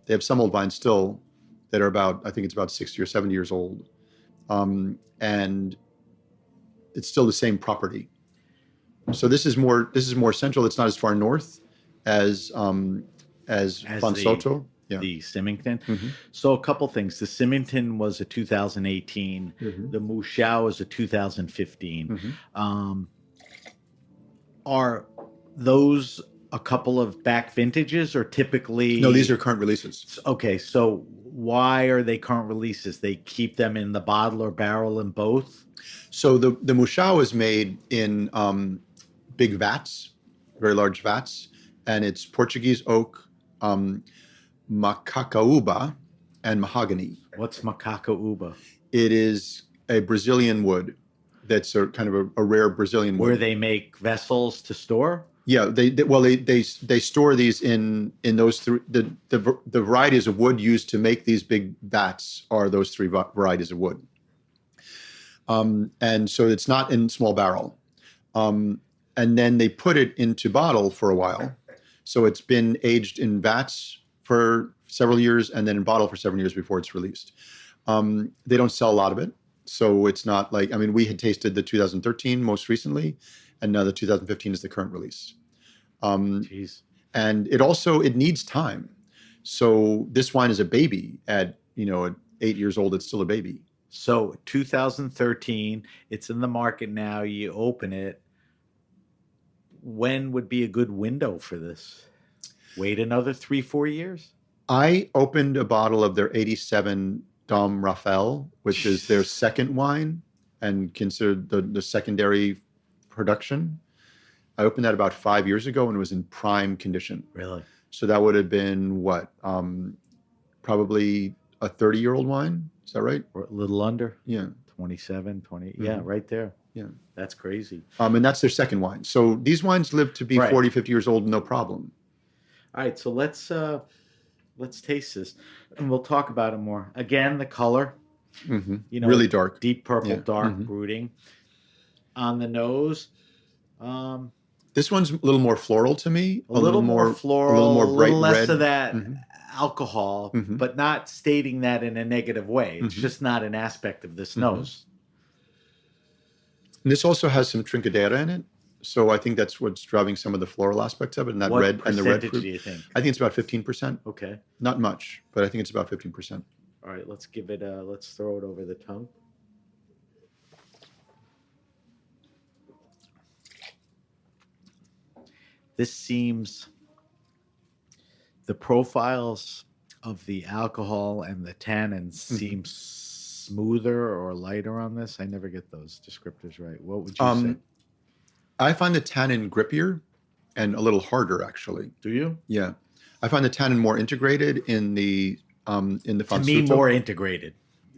They have some old vines still that are I think it's about 60 or 70 years old. And it's still the same property. So this is more central. It's not as far north as Fonsoto. The Symington. Mm-hmm. So a couple things. The Symington was a 2018. Mm-hmm. The Mouchao is a 2015. Mm-hmm. Are those a couple of back vintages or typically? No, these are current releases. Okay, so why are they current releases? They keep them in the bottle or barrel in both? So the Mouchao is made in big vats, very large vats, and it's Portuguese oak, Macacaúba, and mahogany. What's Macacaúba? It is a Brazilian wood that's a kind of a rare Brazilian wood. Where they make vessels to store? Yeah, they store these in those three. The varieties of wood used to make these big vats are those three varieties of wood. And so it's not in small barrel. And then they put it into bottle for a while. So it's been aged in vats for several years and then in bottle for several years before it's released. They don't sell a lot of it. So it's not like, we had tasted the 2013 most recently, and now the 2015 is the current release. Jeez. And it needs time. So this wine is a baby at 8 years old, it's still a baby. So 2013, it's in the market now, you open it. When would be a good window for this? Wait another 3-4 years? I opened a bottle of their 87 Dom Raphael, which is their second wine and considered the secondary production. I opened that about 5 years ago and it was in prime condition. Really? So that would have been what? Probably a 30-year-old wine. Is that right? Or a little under? Yeah. 27, 20. Mm-hmm. Yeah, right there. Yeah. That's crazy. And that's their second wine. So these wines live to be 40, 50 years old, no problem. All right, so let's taste this, and we'll talk about it more. Again, the color, really dark, deep purple, dark brooding. On the nose, this one's a little more floral to me. A little more floral, a little more bright less red. Of that alcohol, but not stating that in a negative way. It's just not an aspect of this nose. And this also has some trincadera in it. So I think that's what's driving some of the floral aspects of it, and that red and the red fruit. What percentage do you think? I think it's about 15%. Okay. Not much, but I think it's about 15%. All right, let's give it let's throw it over the tongue. This seems the profiles of the alcohol and the tannins seem smoother or lighter on this. I never get those descriptors right. What would you say? I find the tannin grippier and a little harder, actually. Do you? Yeah, I find the tannin more integrated in the To me, more integrated.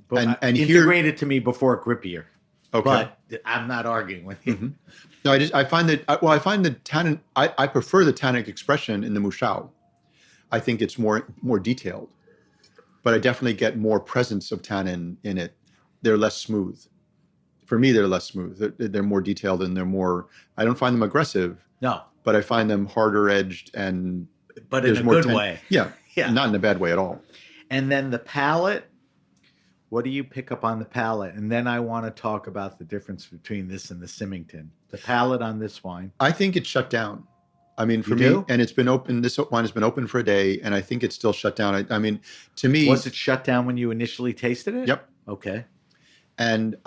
But And integrated to me before grippier. Okay. But I'm not arguing with you. No, I find that. I find the tannin. I prefer the tannic expression in the Mushao. I think it's more detailed, but I definitely get more presence of tannin in it. They're less smooth. For me, they're less smooth. They're more detailed and they're more. I don't find them aggressive. No, but I find them harder edged and. But in a good way. Yeah, Yeah. Not in a bad way at all. And then the palate. What do you pick up on the palate? And then I want to talk about the difference between this and the Symington. The palate on this wine. I think it's shut down. I mean, for You me, do? and it's been open. This wine has been open for a day, and I think it's still shut down. I mean, to me, Was it shut down when you initially tasted it? Yep. Okay. And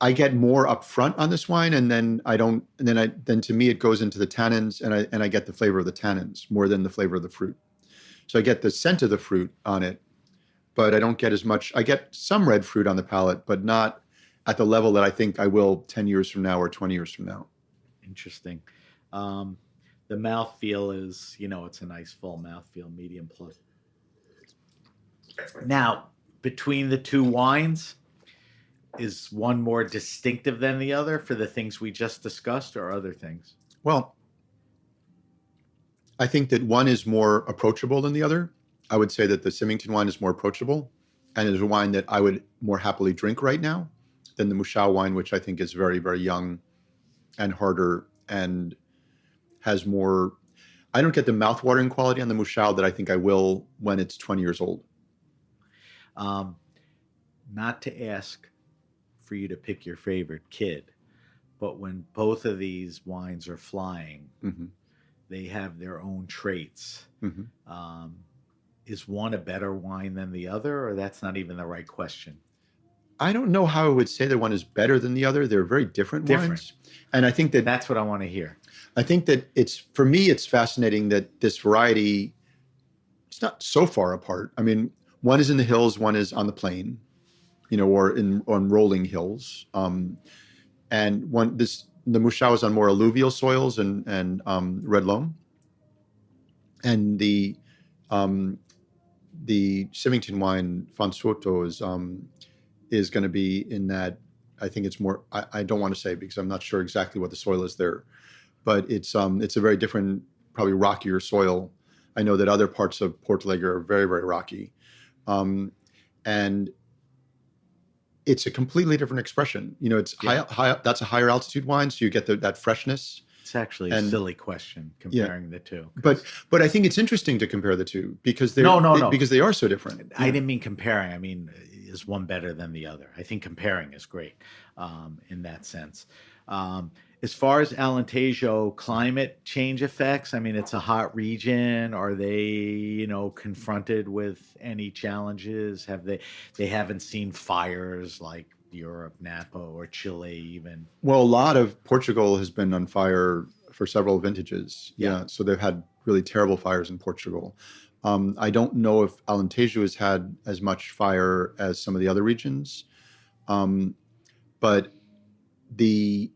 I get more up front on this wine, and then I don't. And then to me, it goes into the tannins, and I get the flavor of the tannins more than the flavor of the fruit. So I get the scent of the fruit on it, but I don't get as much. I get some red fruit on the palate, but not at the level that I think I will 10 years from now or 20 years from now. Interesting. The mouthfeel is, it's a nice full mouthfeel, medium plus. Now, between the two wines, is one more distinctive than the other for the things we just discussed or other things? Well, I think that one is more approachable than the other. I would say that the Symington wine is more approachable and is a wine that I would more happily drink right now than the Mushao wine, which I think is very, very young and harder and has more. I don't get the mouthwatering quality on the Mushao that I think I will when it's 20 years old. Not to ask for you to pick your favorite kid, but when both of these wines are flying, they have their own traits. Is one a better wine than the other, or that's not even the right question? I don't know how I would say that one is better than the other. They're very different wines. And I think that That's what I want to hear. I think that for me, it's fascinating that this variety, it's not so far apart. I mean, one is in the hills, one is on the plain, or on rolling hills. And the Mushao is on more alluvial soils and red loam. And the Symington wine, Fansuoto, is going to be in that. I think it's more. I don't want to say because I'm not sure exactly what the soil is there, but it's a very different, probably rockier soil. I know that other parts of Portalegre are very, very rocky, and it's a completely different expression. It's high. That's a higher altitude wine, so you get that freshness. It's actually a silly question comparing the two. But I think it's interesting to compare the two because because they are so different. I didn't mean comparing. I mean, is one better than the other? I think comparing is great in that sense. As far as Alentejo climate change effects, I mean, it's a hot region. Are they, confronted with any challenges? They haven't seen fires like Europe, Napa, or Chile even? Well, a lot of Portugal has been on fire for several vintages. Yeah. So they've had really terrible fires in Portugal. I don't know if Alentejo has had as much fire as some of the other regions. But the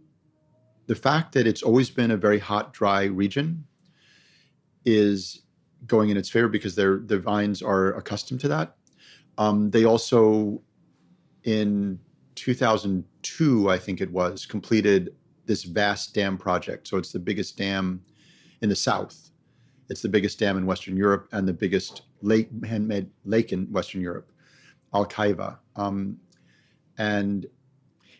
fact that it's always been a very hot, dry region is going in its favor because the vines are accustomed to that. They also, in 2002, I think it was, completed this vast dam project. So it's the biggest dam in the south. It's the biggest dam in Western Europe and the biggest man-made lake in Western Europe, Alcaiva. And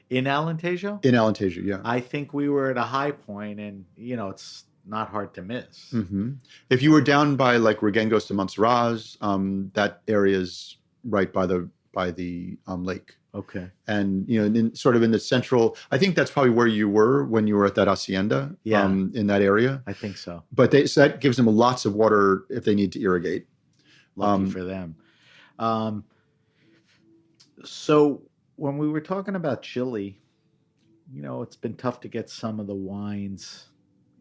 in Alentejo? In Alentejo, yeah. I think we were at a high point, and it's not hard to miss. If you were down by like Regengos de Montserrat, that area is right by the lake. Okay. And sort of in the central, I think that's probably where you were when you were at that hacienda. Yeah. In that area. I think so. But so that gives them lots of water if they need to irrigate. Lucky for them. So when we were talking about Chile, it's been tough to get some of the wines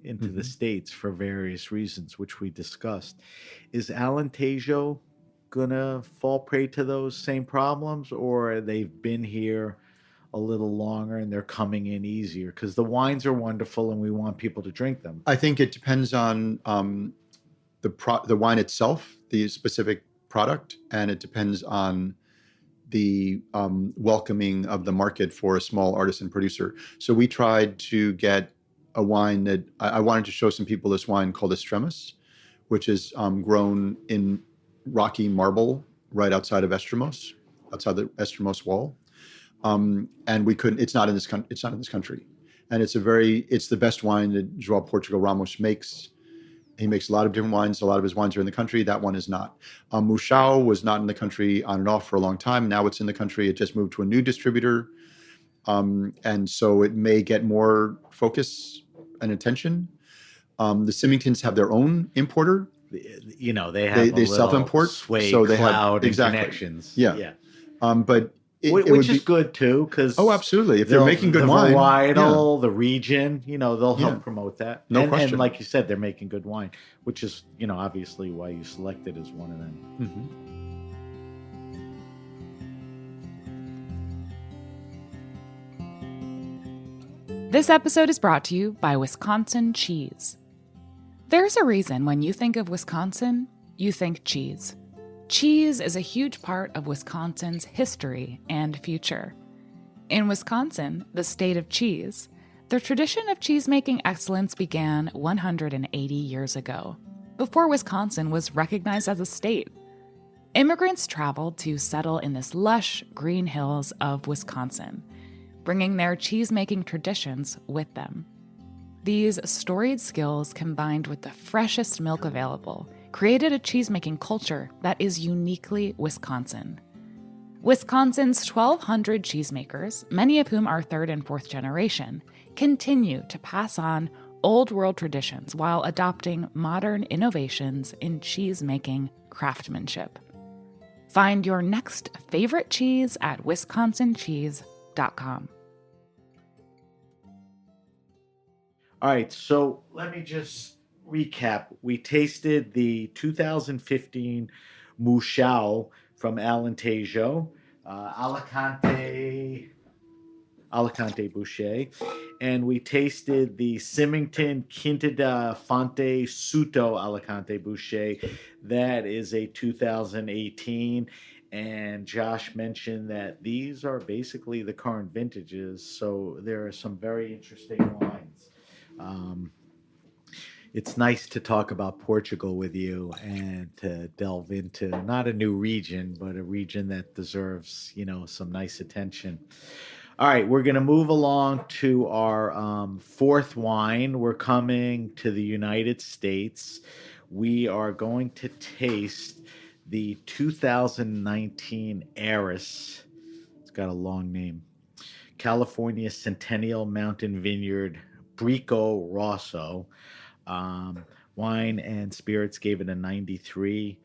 into the States for various reasons, which we discussed. Is Alentejo gonna fall prey to those same problems, or they've been here a little longer and they're coming in easier? Because the wines are wonderful and we want people to drink them. I think it depends on the wine itself, the specific product, and it depends on the welcoming of the market for a small artisan producer. So we tried to get a wine that I wanted to show some people this wine called Estremas, which is grown in rocky marble right outside of Estremoz, outside the Estremoz wall. And we couldn't. It's not in this country, and it's the best wine that João Portugal Ramos makes. He makes a lot of different wines. A lot of his wines are in the country. That one is not. Mouchao was not in the country on and off for a long time. Now it's in the country. It just moved to a new distributor, and so it may get more focus and attention. The Symingtons have their own importer. They have they self-import, Sway, so they Cloud, have exactly connections. Yeah. But which is good too, because absolutely, if they're making good the wine, varietal, the region, they'll help promote that. No question. And like you said, they're making good wine, which is obviously why you selected as one of them. This episode is brought to you by Wisconsin Cheese. There's a reason when you think of Wisconsin, you think cheese. Cheese is a huge part of Wisconsin's history and future. In Wisconsin, the state of cheese, the tradition of cheese-making excellence began 180 years ago, before Wisconsin was recognized as a state. Immigrants traveled to settle in this lush, green hills of Wisconsin, bringing their cheese-making traditions with them. These storied skills, combined with the freshest milk available, created a cheese-making culture that is uniquely Wisconsin. Wisconsin's 1,200 cheesemakers, many of whom are third and fourth generation, continue to pass on old world traditions while adopting modern innovations in cheese-making craftsmanship. Find your next favorite cheese at wisconsincheese.com. All right, so let me just recap. We tasted the 2015 Mouchao from Alentejo, Alicante Boucher, and we tasted the Symington Quinta da Fonte Suto Alicante Boucher. That is a 2018, and Josh mentioned that these are basically the current vintages, so there are some very interesting wines. It's nice to talk about Portugal with you and to delve into not a new region, but a region that deserves, some nice attention. All right, we're going to move along to our fourth wine. We're coming to the United States. We are going to taste the 2019 Heiress. It's got a long name. California Centennial Mountain Vineyard Brico Rosso. Wine and Spirits gave it a 93.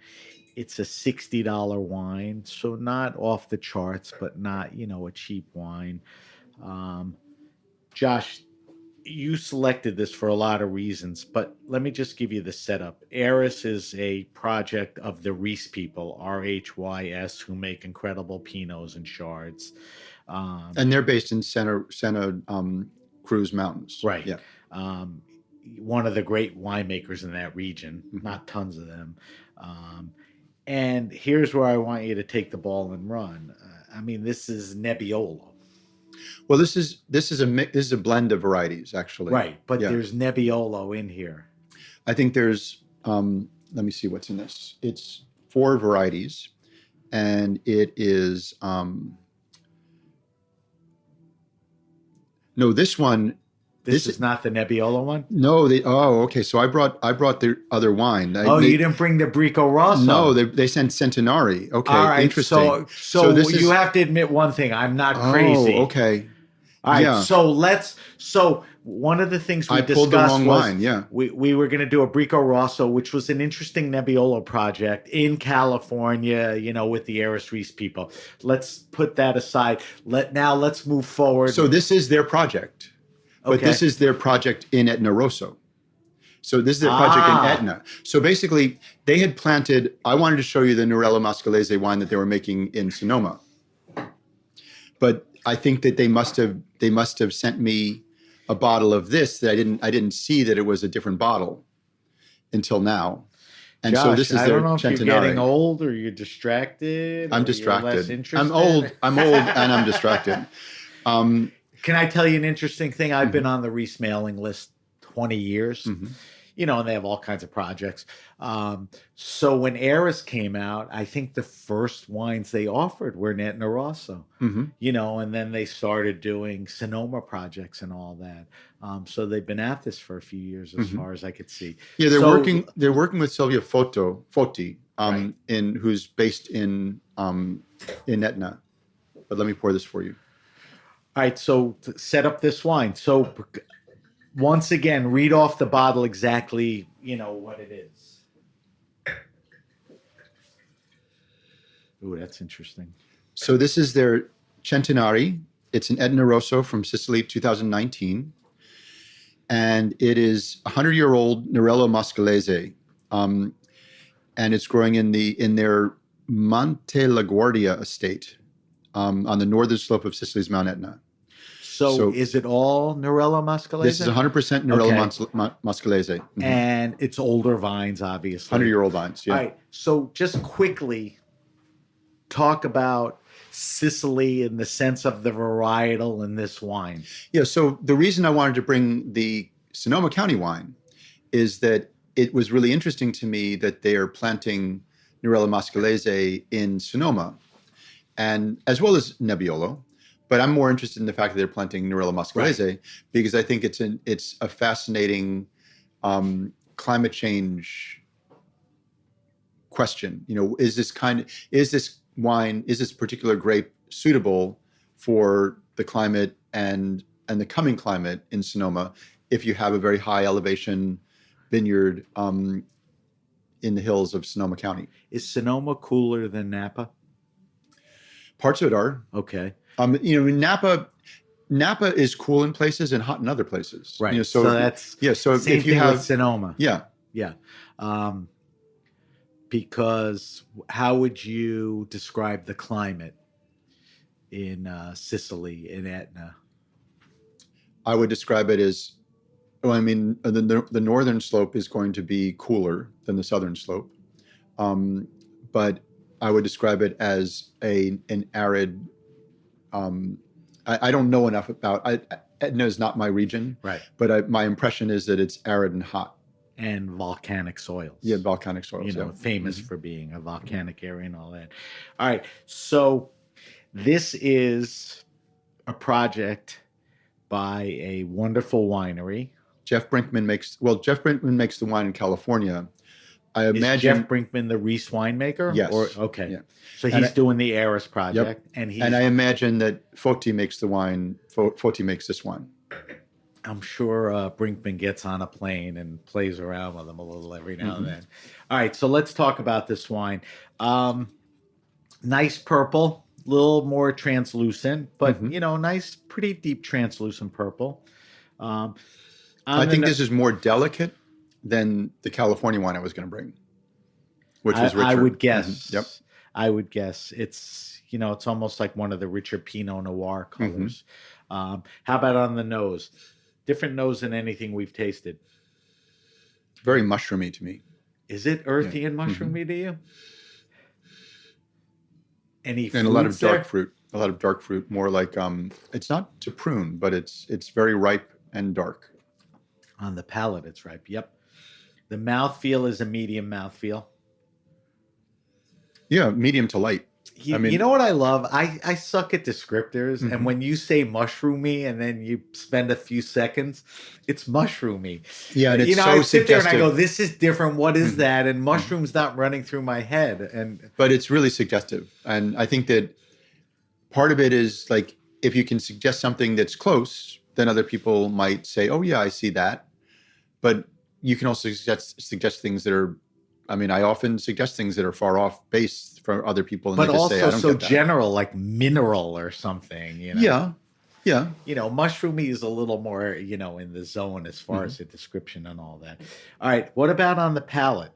It's a $60 wine, so not off the charts, but not, a cheap wine. Josh, you selected this for a lot of reasons, but let me just give you the setup. Heiress is a project of the Reese people, RHYS, who make incredible Pinots and Chards. And they're based in Santa Cruz Mountains. Right. Yeah. One of the great winemakers in that region, not tons of them. And here's where I want you to take the ball and run. This is Nebbiolo. Well, this is a blend of varieties, actually. Right, but there's Nebbiolo in here. I think there's let me see what's in this. It's 4 varieties, and it is no, this one. This is not the Nebbiolo one? No, okay. So I brought the other wine. You didn't bring the Brico Rosso? No, they sent Centenari. Okay, all right, interesting. So this you have to admit one thing. I'm not crazy. Oh, okay. All right, yeah. So one of the things we discussed pulled the wrong was wine, yeah. we were going to do a Brico Rosso, which was an interesting Nebbiolo project in California, with the Heiress Reese people. Let's put that aside. Let's move forward. So this is their project. But this is their project in Etna Rosso. So this is their project in Etna. So basically, they had planted. I wanted to show you the Nerello Mascalese wine that they were making in Sonoma, but I think that they must have sent me a bottle of this that I didn't see that it was a different bottle until now. And Josh, so this is I their don't know if you're Centenary. getting old or you're distracted. I'm or distracted. You're less interested. I'm old and I'm distracted. Can I tell you an interesting thing? I've been on the Reese mailing list 20 years, and they have all kinds of projects. So when Eris came out, I think the first wines they offered were Etna Rosso, and then they started doing Sonoma projects and all that. So they've been at this for a few years, as far as I could see. Yeah, they're working with Silvia Foti, who's based in Etna. But let me pour this for you. All right, so to set up this wine. So once again, read off the bottle exactly, what it is. Ooh, that's interesting. So this is their Centenari. It's an Etna Rosso from Sicily, 2019. And it is 100-year-old Nerello Mascalese. And it's growing in their Monte LaGuardia estate on the northern slope of Sicily's Mount Etna. So is it all Nerello Mascalese? This is 100% Nerello Mascalese. And it's older vines, obviously. 100-year-old vines, yeah. All right, so just quickly talk about Sicily in the sense of the varietal in this wine. Yeah, so the reason I wanted to bring the Sonoma County wine is that it was really interesting to me that they are planting Nerello Mascalese in Sonoma, and as well as Nebbiolo. But I'm more interested in the fact that they're planting Nerello Mascalese because I think it's a fascinating climate change question. Is this particular grape suitable for the climate and the coming climate in Sonoma if you have a very high elevation vineyard in the hills of Sonoma County? Is Sonoma cooler than Napa? Parts of it are. Okay. Napa is cool in places and hot in other places. Right. So that's So same if you thing have with Sonoma. Yeah. Because how would you describe the climate in Sicily, in Etna? I would describe it as, the northern slope is going to be cooler than the southern slope, but I would describe it as an arid. I don't know enough about. Etna is not my region, right? But my impression is that it's arid and hot. And volcanic soils. Yeah, volcanic soils. Famous for being a volcanic area and all that. All right. So this is a project by a wonderful winery. Jeff Brinkman makes the wine in California. I imagine Is Jeff Brinkman the Reese winemaker? Yes. Okay. Yeah. So he's doing the Eris project. Yep. And I imagine that Foti makes the wine. Foti makes this wine. I'm sure Brinkman gets on a plane and plays around with them a little every now and then. All right, so let's talk about this wine. Nice purple, a little more translucent, but nice, pretty deep translucent purple. I think this is more delicate than the California wine I was going to bring, which was richer. I would guess. Yep. I would guess it's it's almost like one of the richer Pinot Noir colors. How about on the nose? Different nose than anything we've tasted. Very mushroomy to me. Is it earthy and mushroomy to you? And a lot of dark fruit. A lot of dark fruit. More like it's not to prune, but it's very ripe and dark. On the palate, it's ripe. Yep. The mouthfeel is a medium mouthfeel. Yeah, medium to light. You know what I love? I suck at descriptors, and when you say mushroomy and then you spend a few seconds, it's mushroomy. Yeah, and it's so I sit suggestive. there and I go, "This is different. What is that?" And mushroom's not running through my head. But it's really suggestive, and I think that part of it is like if you can suggest something that's close, then other people might say, "Oh yeah, I see that." But you can also suggest things that are. I often suggest things that are far off base for other people, and but they just also say, I don't so get that. general, like mineral or something. Yeah, Yeah. Mushroomy is a little more, in the zone as far as the description and all that. All right. What about on the palate?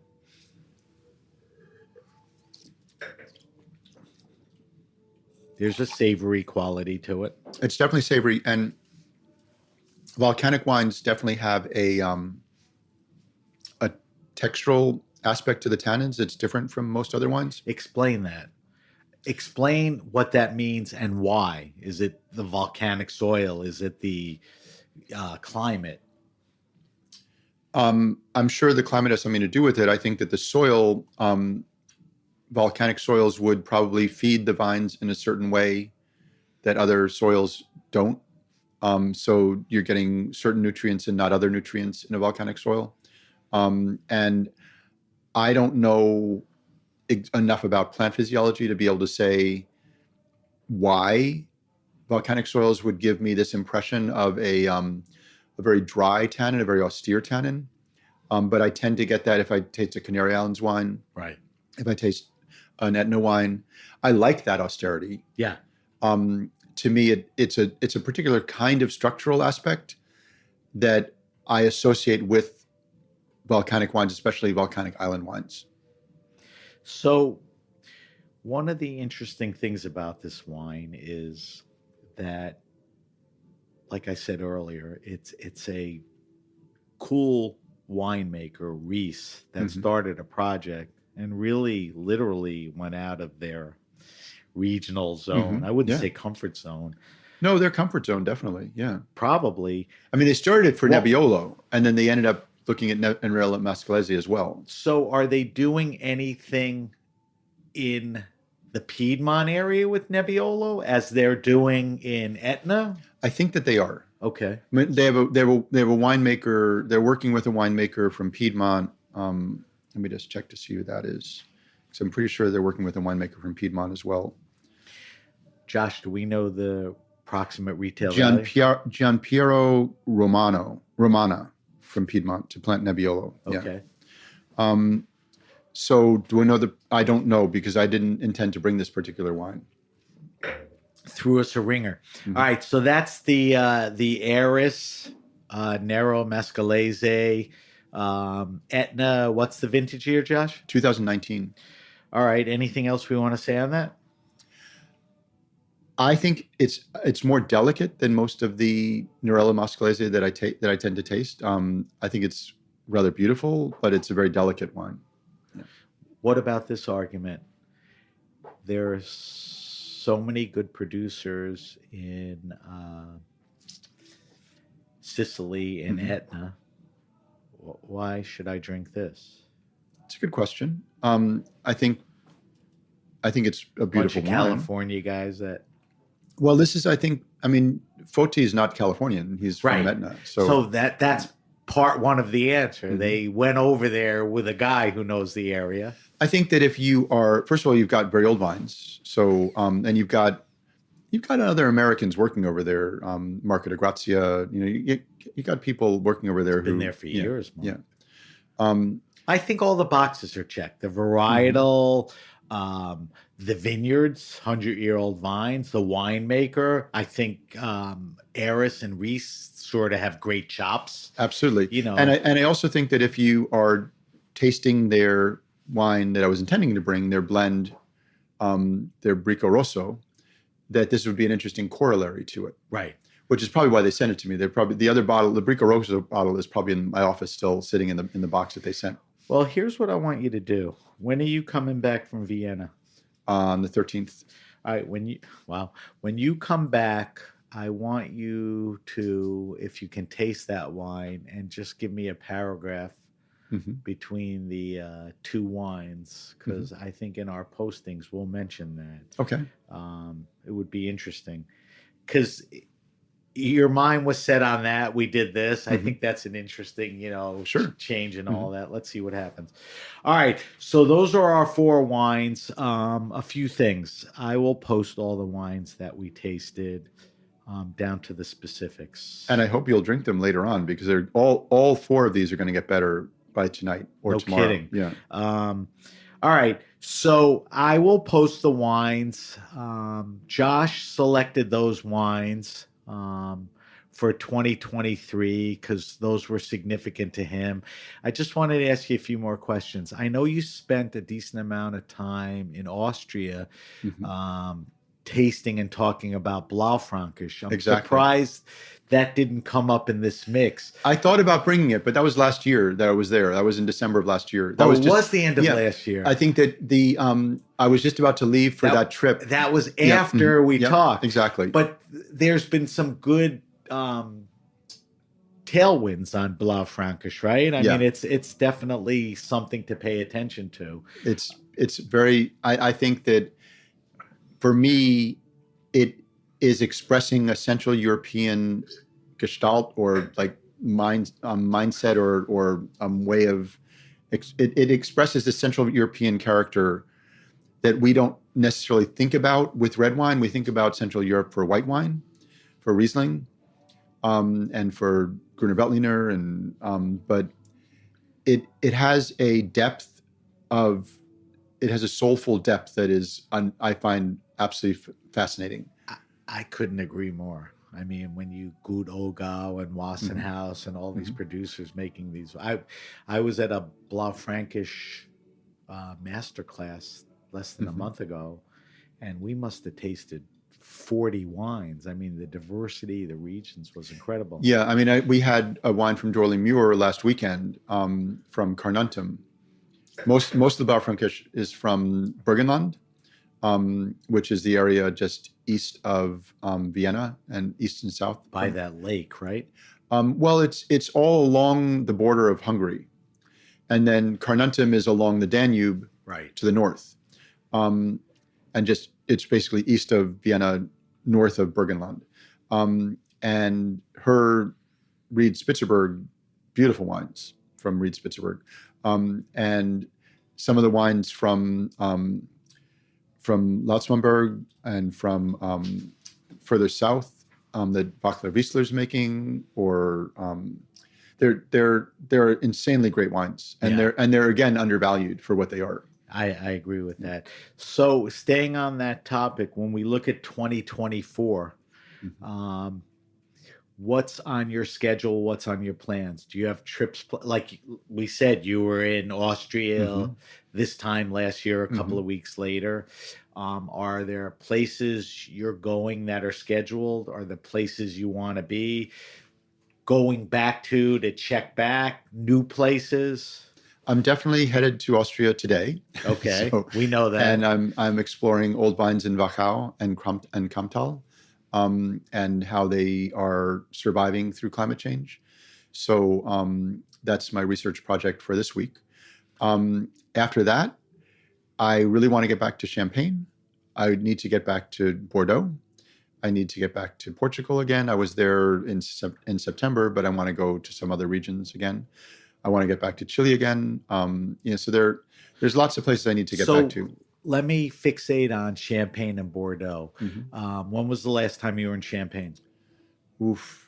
There's a savory quality to it. It's definitely savory, and volcanic wines definitely have a textural aspect to the tannins that's different from most other wines. Explain that. Explain what that means and why. Is it the volcanic soil? Is it the climate? I'm sure the climate has something to do with it. I think that the soil, volcanic soils would probably feed the vines in a certain way that other soils don't. So you're getting certain nutrients and not other nutrients in a volcanic soil. And I don't know enough about plant physiology to be able to say why volcanic soils would give me this impression of a very dry tannin, a very austere tannin. But I tend to get that if I taste a Canary Islands wine, Right. if I taste an Etna wine. I like that austerity. Yeah. To me, it's a particular kind of structural aspect that I associate with volcanic wines, especially volcanic island wines. So one of the interesting things about this wine is that, like I said earlier, it's a cool winemaker, Reese, that started a project and really literally went out of their regional zone. I wouldn't say comfort zone. No, their comfort zone, definitely. Yeah. Probably. I mean, they started it for Nebbiolo, and then they ended up looking at Nerello Mascalese as well. So are they doing anything in the Piedmont area with Nebbiolo as they're doing in Etna? I think that they are. Okay. I mean, they have a winemaker. They're working with a winemaker from Piedmont. Let me just check to see who that is, because I'm pretty sure they're working with a winemaker from Piedmont as well. Josh, do we know the approximate retail value? Gianpiero Romana from Piedmont to plant Nebbiolo. Okay. Yeah. So do I know I don't know, because I didn't intend to bring this particular wine. Threw us a ringer. All right, so that's the Eris, Nero Mascalese, Etna. What's the vintage year, Josh? 2019. All right. Anything else we want to say on that? I think it's more delicate than most of the Nerello Mascalese that I tend to taste. I think it's rather beautiful, but it's a very delicate wine. Yeah. What about this argument? There are so many good producers in Sicily and Etna. Why should I drink this? It's a good question. I think it's a beautiful Bunch of wine. California guys that. Well, this is, I mean, Foti is not Californian. He's from Etna. So that's part one of the answer. They went over there with a guy who knows the area. I think that if you are, first of all, you've got very old vines. So, and you've got other Americans working over there. Marco de Grazia, you got people working over there Been there for years. Yeah. I think all the boxes are checked. The varietal, the vineyards, 100-year-old vines, the winemaker. I think Eris and Reese sort of have great chops. Absolutely. And I also think that if you are tasting their wine that I was intending to bring, their blend, their Brico Rosso, that this would be an interesting corollary to it. Right. Which is probably why they sent it to me. They're probably the other bottle, the Brico Rosso bottle, is probably in my office still sitting in the box that they sent. Well, here's what I want you to do. When are you coming back from Vienna? On the 13th. All right. When you come back, I want you to, if you can taste that wine, and just give me a paragraph between the two wines, because I think in our postings we'll mention that. Okay. It would be interesting, because your mind was set on that. We did this. I think that's an interesting, change and all that. Let's see what happens. All right. So those are our four wines. A few things. I will post all the wines that we tasted down to the specifics. And I hope you'll drink them later on, because they're all four of these are going to get better by tonight or tomorrow. Kidding. Yeah. All right. So I will post the wines. Josh selected those wines. for 2023 because those were significant to him. I just wanted to ask you a few more questions. I know you spent a decent amount of time in Austria Mhm. tasting and talking about Blaufränkisch. I'm Exactly. surprised that didn't come up in this mix. I thought about bringing it, but that was last year that I was there. That was in December of last year. That Oh, was it just was the end of yeah. last year. I think that I was just about to leave for that trip. That was Yeah, after we yeah, talked. exactly. But there's been some good tailwinds on Blaufränkisch, right? I Yeah. mean, it's definitely something to pay attention to. It's very. I think that for me, it is expressing a Central European gestalt or like mindset or way of. It expresses the Central European character that we don't necessarily think about with red wine. We think about Central Europe for white wine, for Riesling, and for Gruner Veltliner, but it has a depth of. It has a soulful depth that is, I find absolutely fascinating. I couldn't agree more. I mean, when you Gut Ogau and Wassenhaus and all these producers making these, I was at a Blaufränkisch masterclass less than a month ago, and we must have tasted 40 wines. I mean, the diversity, the regions was incredible. Yeah, I mean, we had a wine from Dorley Muir last weekend from Carnuntum. Most of the Blaufränkisch is from Burgenland, which is the area just east of Vienna and east and south. By that lake, right? Well, it's all along the border of Hungary. And then Carnuntum is along the Danube right to the north. And just it's basically east of Vienna, north of Burgenland. And her Ried Spitzerberg, beautiful wines from Ried Spitzerberg. And some of the wines from Lautzmanberg and from further south that Wachler Wiesler's making, or they're insanely great wines, and they're again undervalued for what they are. I agree with that. So staying on that topic, when we look at 2024, what's on your schedule? What's on your plans? Do you have trips? Like we said, you were in Austria this time last year, a couple of weeks later. Are there places you're going that are scheduled? Are the places you want to be going back to check back, new places? I'm definitely headed to Austria today. Okay, so, we know that. And I'm exploring old vines in Wachau and Kamptal. And how they are surviving through climate change. So that's my research project for this week. After that, I really want to get back to Champagne. I need to get back to Bordeaux. I need to get back to Portugal again. I was there in September, but I want to go to some other regions again. I want to get back to Chile again. So there's lots of places I need to get back to. Let me fixate on Champagne and Bordeaux. When was the last time you were in Champagne?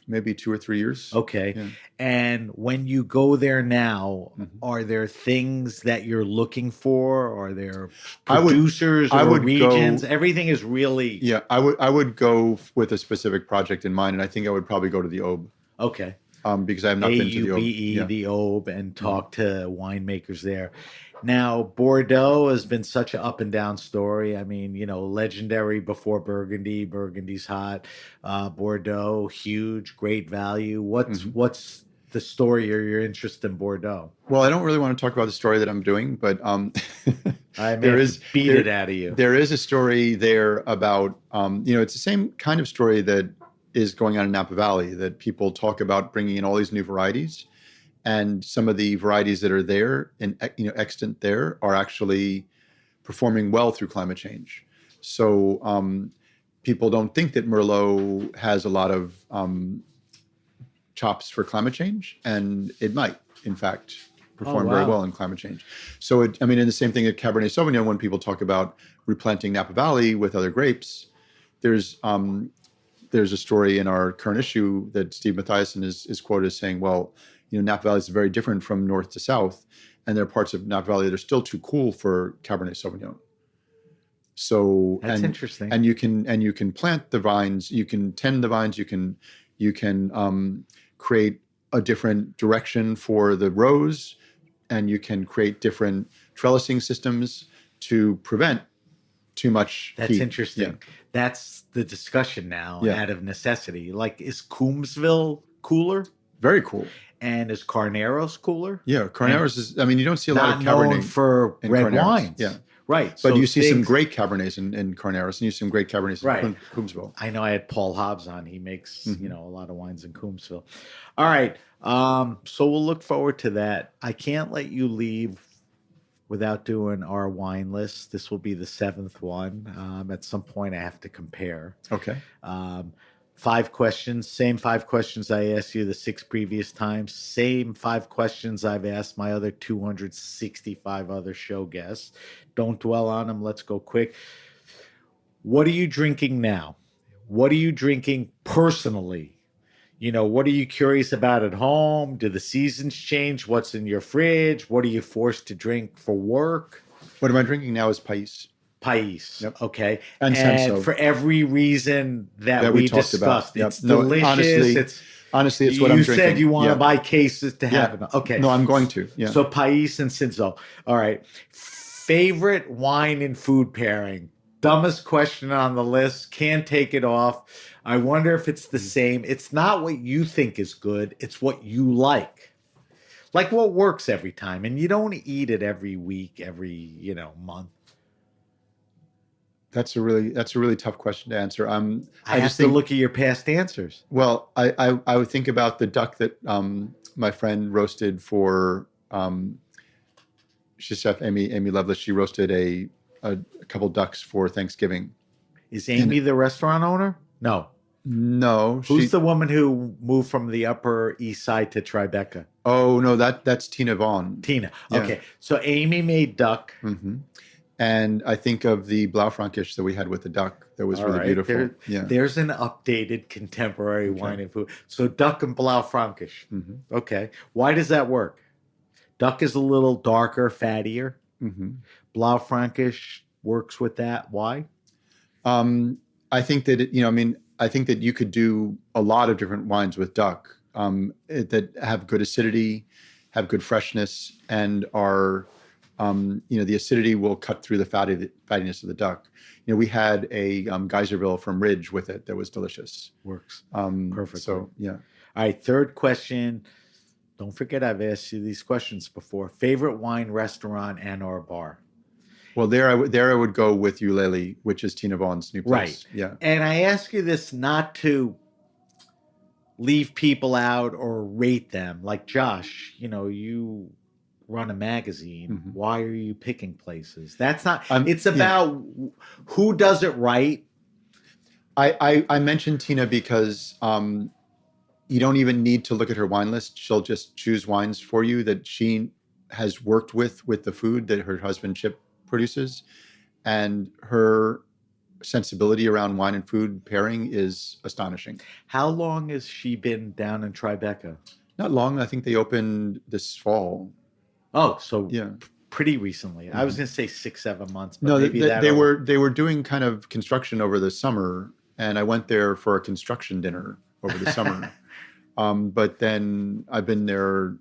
Maybe 2 or 3 years. Okay. Yeah. And when you go there now, are there things that you're looking for? Are there producers or regions? Everything is really... Yeah, I would go with a specific project in mind, and I think I would probably go to the Aube. Okay. Because I have not been to the Aube. AUBE, the Aube, and talk to winemakers there. Now, Bordeaux has been such an up and down story. I mean, legendary before Burgundy. Burgundy's hot. Bordeaux, huge, great value. What's the story or your interest in Bordeaux? Well, I don't really want to talk about the story that I'm doing, but I may beat it out of you. There is a story there about, it's the same kind of story that is going on in Napa Valley, that people talk about bringing in all these new varieties. And some of the varieties that are there and extant there are actually performing well through climate change. So people don't think that Merlot has a lot of chops for climate change, and it might, in fact, perform very well in climate change. So, and the same thing at Cabernet Sauvignon, when people talk about replanting Napa Valley with other grapes, there's a story in our current issue that Steve Mathiasen is quoted as saying, well, Napa Valley is very different from north to south, and there are parts of Napa Valley that are still too cool for Cabernet Sauvignon. So That's interesting. And you can plant the vines, you can tend the vines, you can create a different direction for the rows, and you can create different trellising systems to prevent too much That's heat. interesting. Yeah. That's the discussion now Yeah. out of necessity. Like, is Coombsville cooler? Very cool. And is Carneros cooler? Yeah, Carneros is. I mean, you don't see a lot Not of known Cabernet for in red Carneros. wines. Yeah, Right. but so you see some things- great Cabernets in Carneros, and you see some great Cabernets Right. in Coombsville. I know I had Paul Hobbs on. He makes, Mhm. a lot of wines in Coombsville. All right. So we'll look forward to that. I can't let you leave without doing our wine list. This will be the 7th one. At some point I have to compare. Okay. 5 questions, same 5 questions I asked you the 6 previous times, same 5 questions I've asked my other 265 other show guests. Don't dwell on them. Let's go quick. What are you drinking now? What are you drinking personally? What are you curious about at home? Do the seasons change? What's in your fridge? What are you forced to drink for work? What am I drinking now is Pais. Pais. Yep. Okay. And Senso. For every reason that we we talked discussed. about. Yep. It's delicious. Honestly, it's what I'm drinking. You said you want to Yeah. buy cases to have it. Okay. No, I'm going to. Yeah. So Pais and Senso. All right. Favorite wine and food pairing? Dumbest question on the list. Can't take it off. I wonder if it's the same. It's not what you think is good. It's what you like. Like what works every time. And you don't eat it every week, every, month. That's a really tough question to answer. I have to look at your past answers. Well, I would think about the duck that my friend roasted for she's Chef Amy Lovelace. She roasted a couple ducks for Thanksgiving. Is Amy the restaurant owner? No. No. Who's the woman who moved from the Upper East Side to Tribeca? Oh no, that's Tina Vaughn. Tina. Yeah. Okay, so Amy made duck. Mm-hmm. And I think of the Blaufränkisch that we had with the duck. That was really beautiful. There's an updated contemporary wine and food. So duck and Blaufränkisch. Mm-hmm. Okay. Why does that work? Duck is a little darker, fattier. Mm-hmm. Blaufränkisch works with that. Why? I think that I think that you could do a lot of different wines with duck that have good acidity, have good freshness, and are the acidity will cut through the fattiness of the duck. We had a Geyserville from Ridge with it that was delicious. Works. Perfect. So, yeah. All right, third question. Don't forget I've asked you these questions before. Favorite wine restaurant and or bar? Well, there I would go with Eulalie, which is Tina Vaughn's new place. Right. Yeah. And I ask you this not to leave people out or rate them. Like Josh, you run a magazine. Mm-hmm. Why are you picking places? That's not. It's Yeah. about who does it right. I mentioned Tina because you don't even need to look at her wine list. She'll just choose wines for you that she has worked with the food that her husband Chip produces, and her sensibility around wine and food pairing is astonishing. How long has she been down in Tribeca? Not long. I think they opened this fall. Oh, so Yeah. Pretty recently. I was going to say 6-7 months. But No, maybe they were doing kind of construction over the summer, and I went there for a construction dinner over the summer. But then I've been there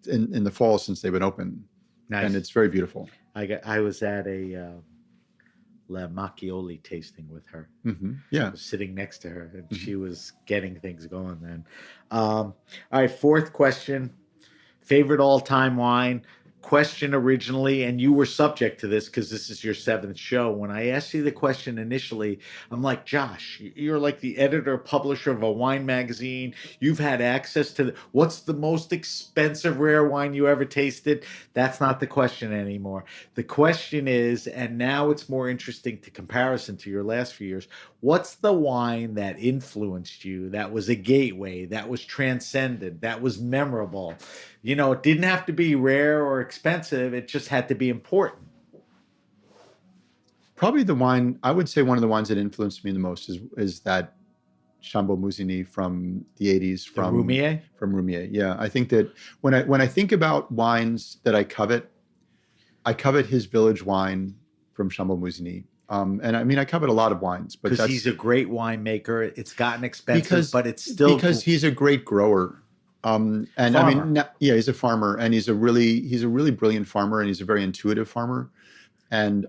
in the fall since they've been open. Nice. And it's very beautiful. I was at a La Macchioli tasting with her. Mm-hmm. Yeah. I was sitting next to her, and she was getting things going then. All right, fourth question. Favorite all-time wine? Question originally, and you were subject to this because this is your 7th show. When I asked you the question initially, I'm like, Josh, you're like the editor, publisher of a wine magazine. You've had access to what's the most expensive rare wine you ever tasted? That's not the question anymore. The question is, and now it's more interesting to comparison to your last few years, what's the wine that influenced you, that was a gateway, that was transcendent, that was memorable? It didn't have to be rare or expensive. It just had to be important. Probably the wine, I would say one of the wines that influenced me the most is that Chambolle Musigny from the 80s. From Roumier? From Roumier, yeah. I think that when I think about wines that I covet his village wine from Chambolle Musigny. And I mean, I covet a lot of wines, but Because he's a great winemaker. It's gotten expensive, but it's still because he's a great grower. And farmer. I mean, yeah, he's a farmer, and he's a really brilliant farmer, and he's a very intuitive farmer. And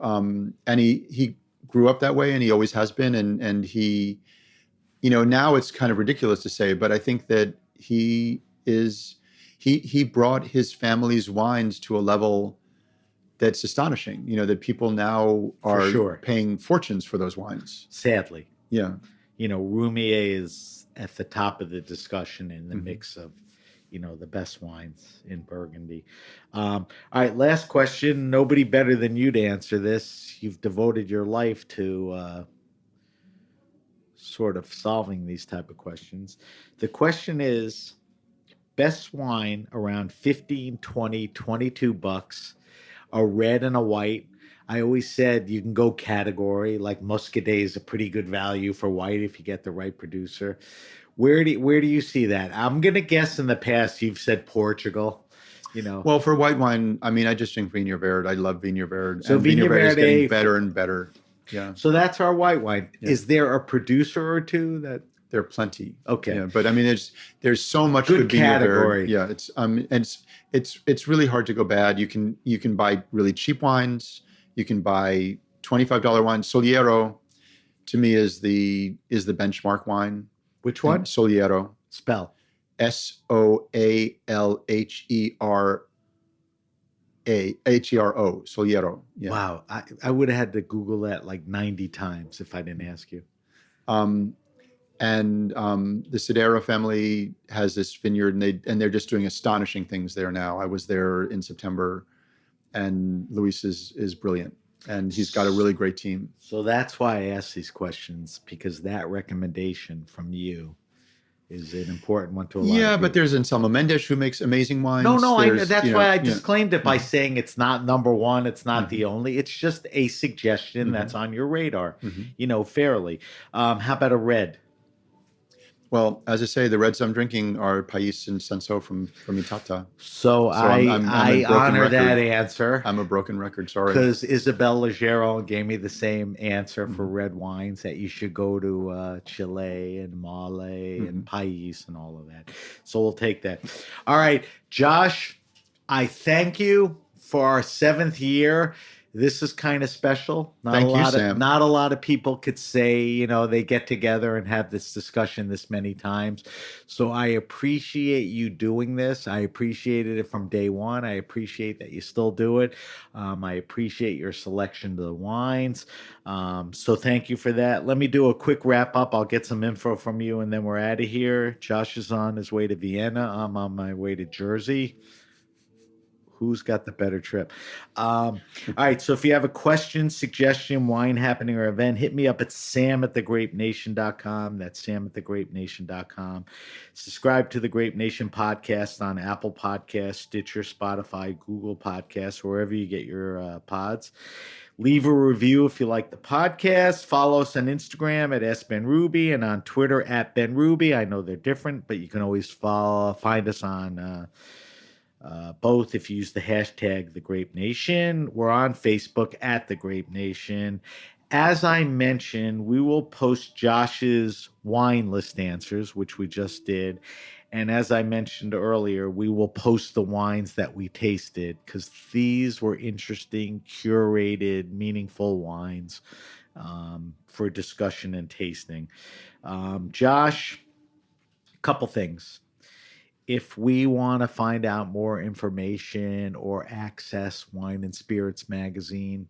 he grew up that way, and he always has been. And he, now it's kind of ridiculous to say, but I think that he brought his family's wines to a level that's astonishing. That people now are paying fortunes for those wines. Sadly. Yeah. Roumier is at the top of the discussion in the mix of, the best wines in Burgundy. All right, last question. Nobody better than you to answer this. You've devoted your life to sort of solving these type of questions. The question is, best wine around 15, 20, 22 bucks, a red and a white. I always said you can go category, like Muscadet is a pretty good value for white if you get the right producer. Where do you see that? I'm going to guess in the past you've said Portugal. Well, for white wine, I mean, I just drink Viña Verde. I love Viña Verde. So and Viña Verde is getting better and better. Yeah. So that's our white wine. Yeah. Is there a producer or two that? There are plenty. Okay. Yeah, but I mean, there's so much good category. Yeah, it's really hard to go bad. You can buy really cheap wines. You can buy $25 wine. Soliero, to me, is the benchmark wine. Which one? Soliero. Spell. Solhero. Soliero. Yeah. Wow. I would have had to Google that like 90 times if I didn't ask you. And the Sidero family has this vineyard, and they're just doing astonishing things there now. I was there in September, and Luis is brilliant, and he's got a really great team. So that's why I ask these questions, because that recommendation from you is an important one to a lot of people. But there's Anselmo Mendes who makes amazing wines. No, that's why I disclaimed it by saying it's not number one. It's not the only. It's just a suggestion that's on your radar, fairly. How about a red? Well, as I say, the reds I'm drinking are Pais and Senso from Itata. So I honor that answer. I'm a broken record, sorry. Because Isabel Legero gave me the same answer for red wines, that you should go to Chile and Male and Pais and all of that. So we'll take that. All right, Josh, I thank you for our 7th year. This is kind of special. Sam. Not a lot of people could say, they get together and have this discussion this many times. So I appreciate you doing this. I appreciated it from day one. I appreciate that you still do it. I appreciate your selection of the wines. So thank you for that. Let me do a quick wrap up. I'll get some info from you and then we're out of here. Josh is on his way to Vienna. I'm on my way to Jersey. Who's got the better trip? All right. So if you have a question, suggestion, wine happening, or event, hit me up at sam@thegrapenation.com. That's sam@thegrapenation.com. Subscribe to the Grape Nation podcast on Apple Podcasts, Stitcher, Spotify, Google Podcasts, wherever you get your pods. Leave a review if you like the podcast. Follow us on Instagram at @Benrubi and on Twitter at Benrubi. I know they're different, but you can always find us on both if you use the hashtag The Grape Nation. We're on Facebook at The Grape Nation. As I mentioned, we will post Josh's wine list answers, which we just did. And as I mentioned earlier, we will post the wines that we tasted, because these were interesting, curated, meaningful wines for discussion and tasting. Josh, a couple things. If we want to find out more information or access Wine and Spirits magazine,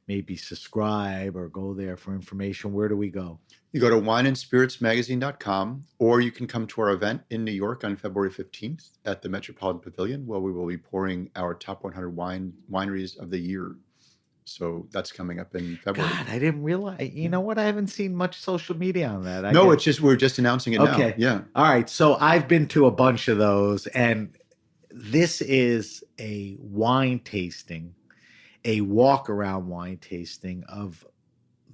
maybe subscribe or go there for information, where do we go? You go to wineandspiritsmagazine.com, or you can come to our event in New York on February 15th at the Metropolitan Pavilion, where we will be pouring our top 100 wineries of the year. So that's coming up in February. God, I didn't realize. You know what? I haven't seen much social media on that. We're just announcing it now. Yeah. All right. So I've been to a bunch of those, and this is a wine tasting, a walk around wine tasting of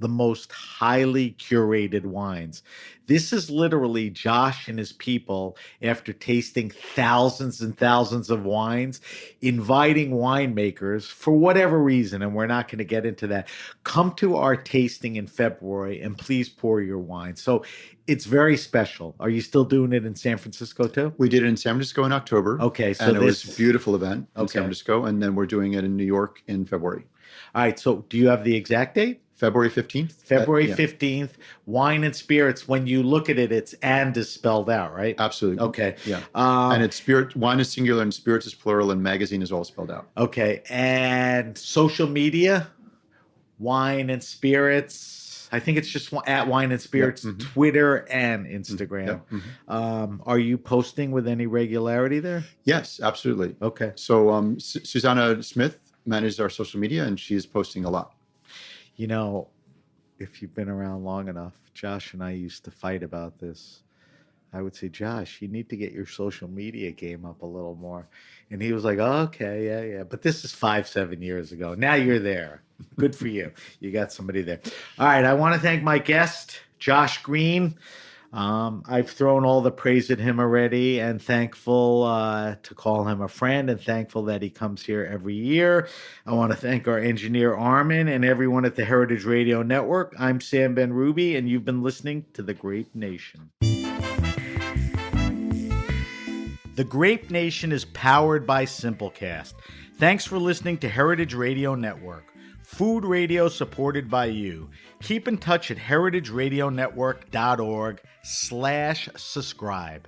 the most highly curated wines. This is literally Josh and his people, after tasting thousands and thousands of wines, inviting winemakers for whatever reason, and we're not going to get into that, come to our tasting in February and please pour your wine. So it's very special. Are you still doing it in San Francisco too? We did it in San Francisco in October. Okay, so and it was a beautiful event in Okay. San Francisco, and then we're doing it in New York in February. All right, so do you have the exact date? February 15th? February Yeah. 15th. Wine and spirits, when you look at it, it's "and" is spelled out, right? Absolutely. Okay. Yeah. And it's wine is singular and spirits is plural and magazine is all spelled out. Okay. And social media, wine and spirits. I think it's just at Wine and Spirits, Yep. Twitter and Instagram. Yep. Are you posting with any regularity there? Yes, absolutely. Okay. So Susanna Smith manages our social media, and she's posting a lot. You know, if you've been around long enough, Josh and I used to fight about this. I would say, Josh, you need to get your social media game up a little more. And he was like, oh, okay, yeah. But this is 5-7 years ago. Now you're there. Good for you. You got somebody there. All right. I want to thank my guest, Josh Greene. I've thrown all the praise at him already, and thankful to call him a friend, and thankful that he comes here every year. I want to thank our engineer, Armin, and everyone at the Heritage Radio Network. I'm Sam Benrubi, and you've been listening to The Grape Nation. The Grape Nation is powered by Simplecast. Thanks for listening to Heritage Radio Network. Food radio supported by you. Keep in touch at heritageradionetwork.org/subscribe.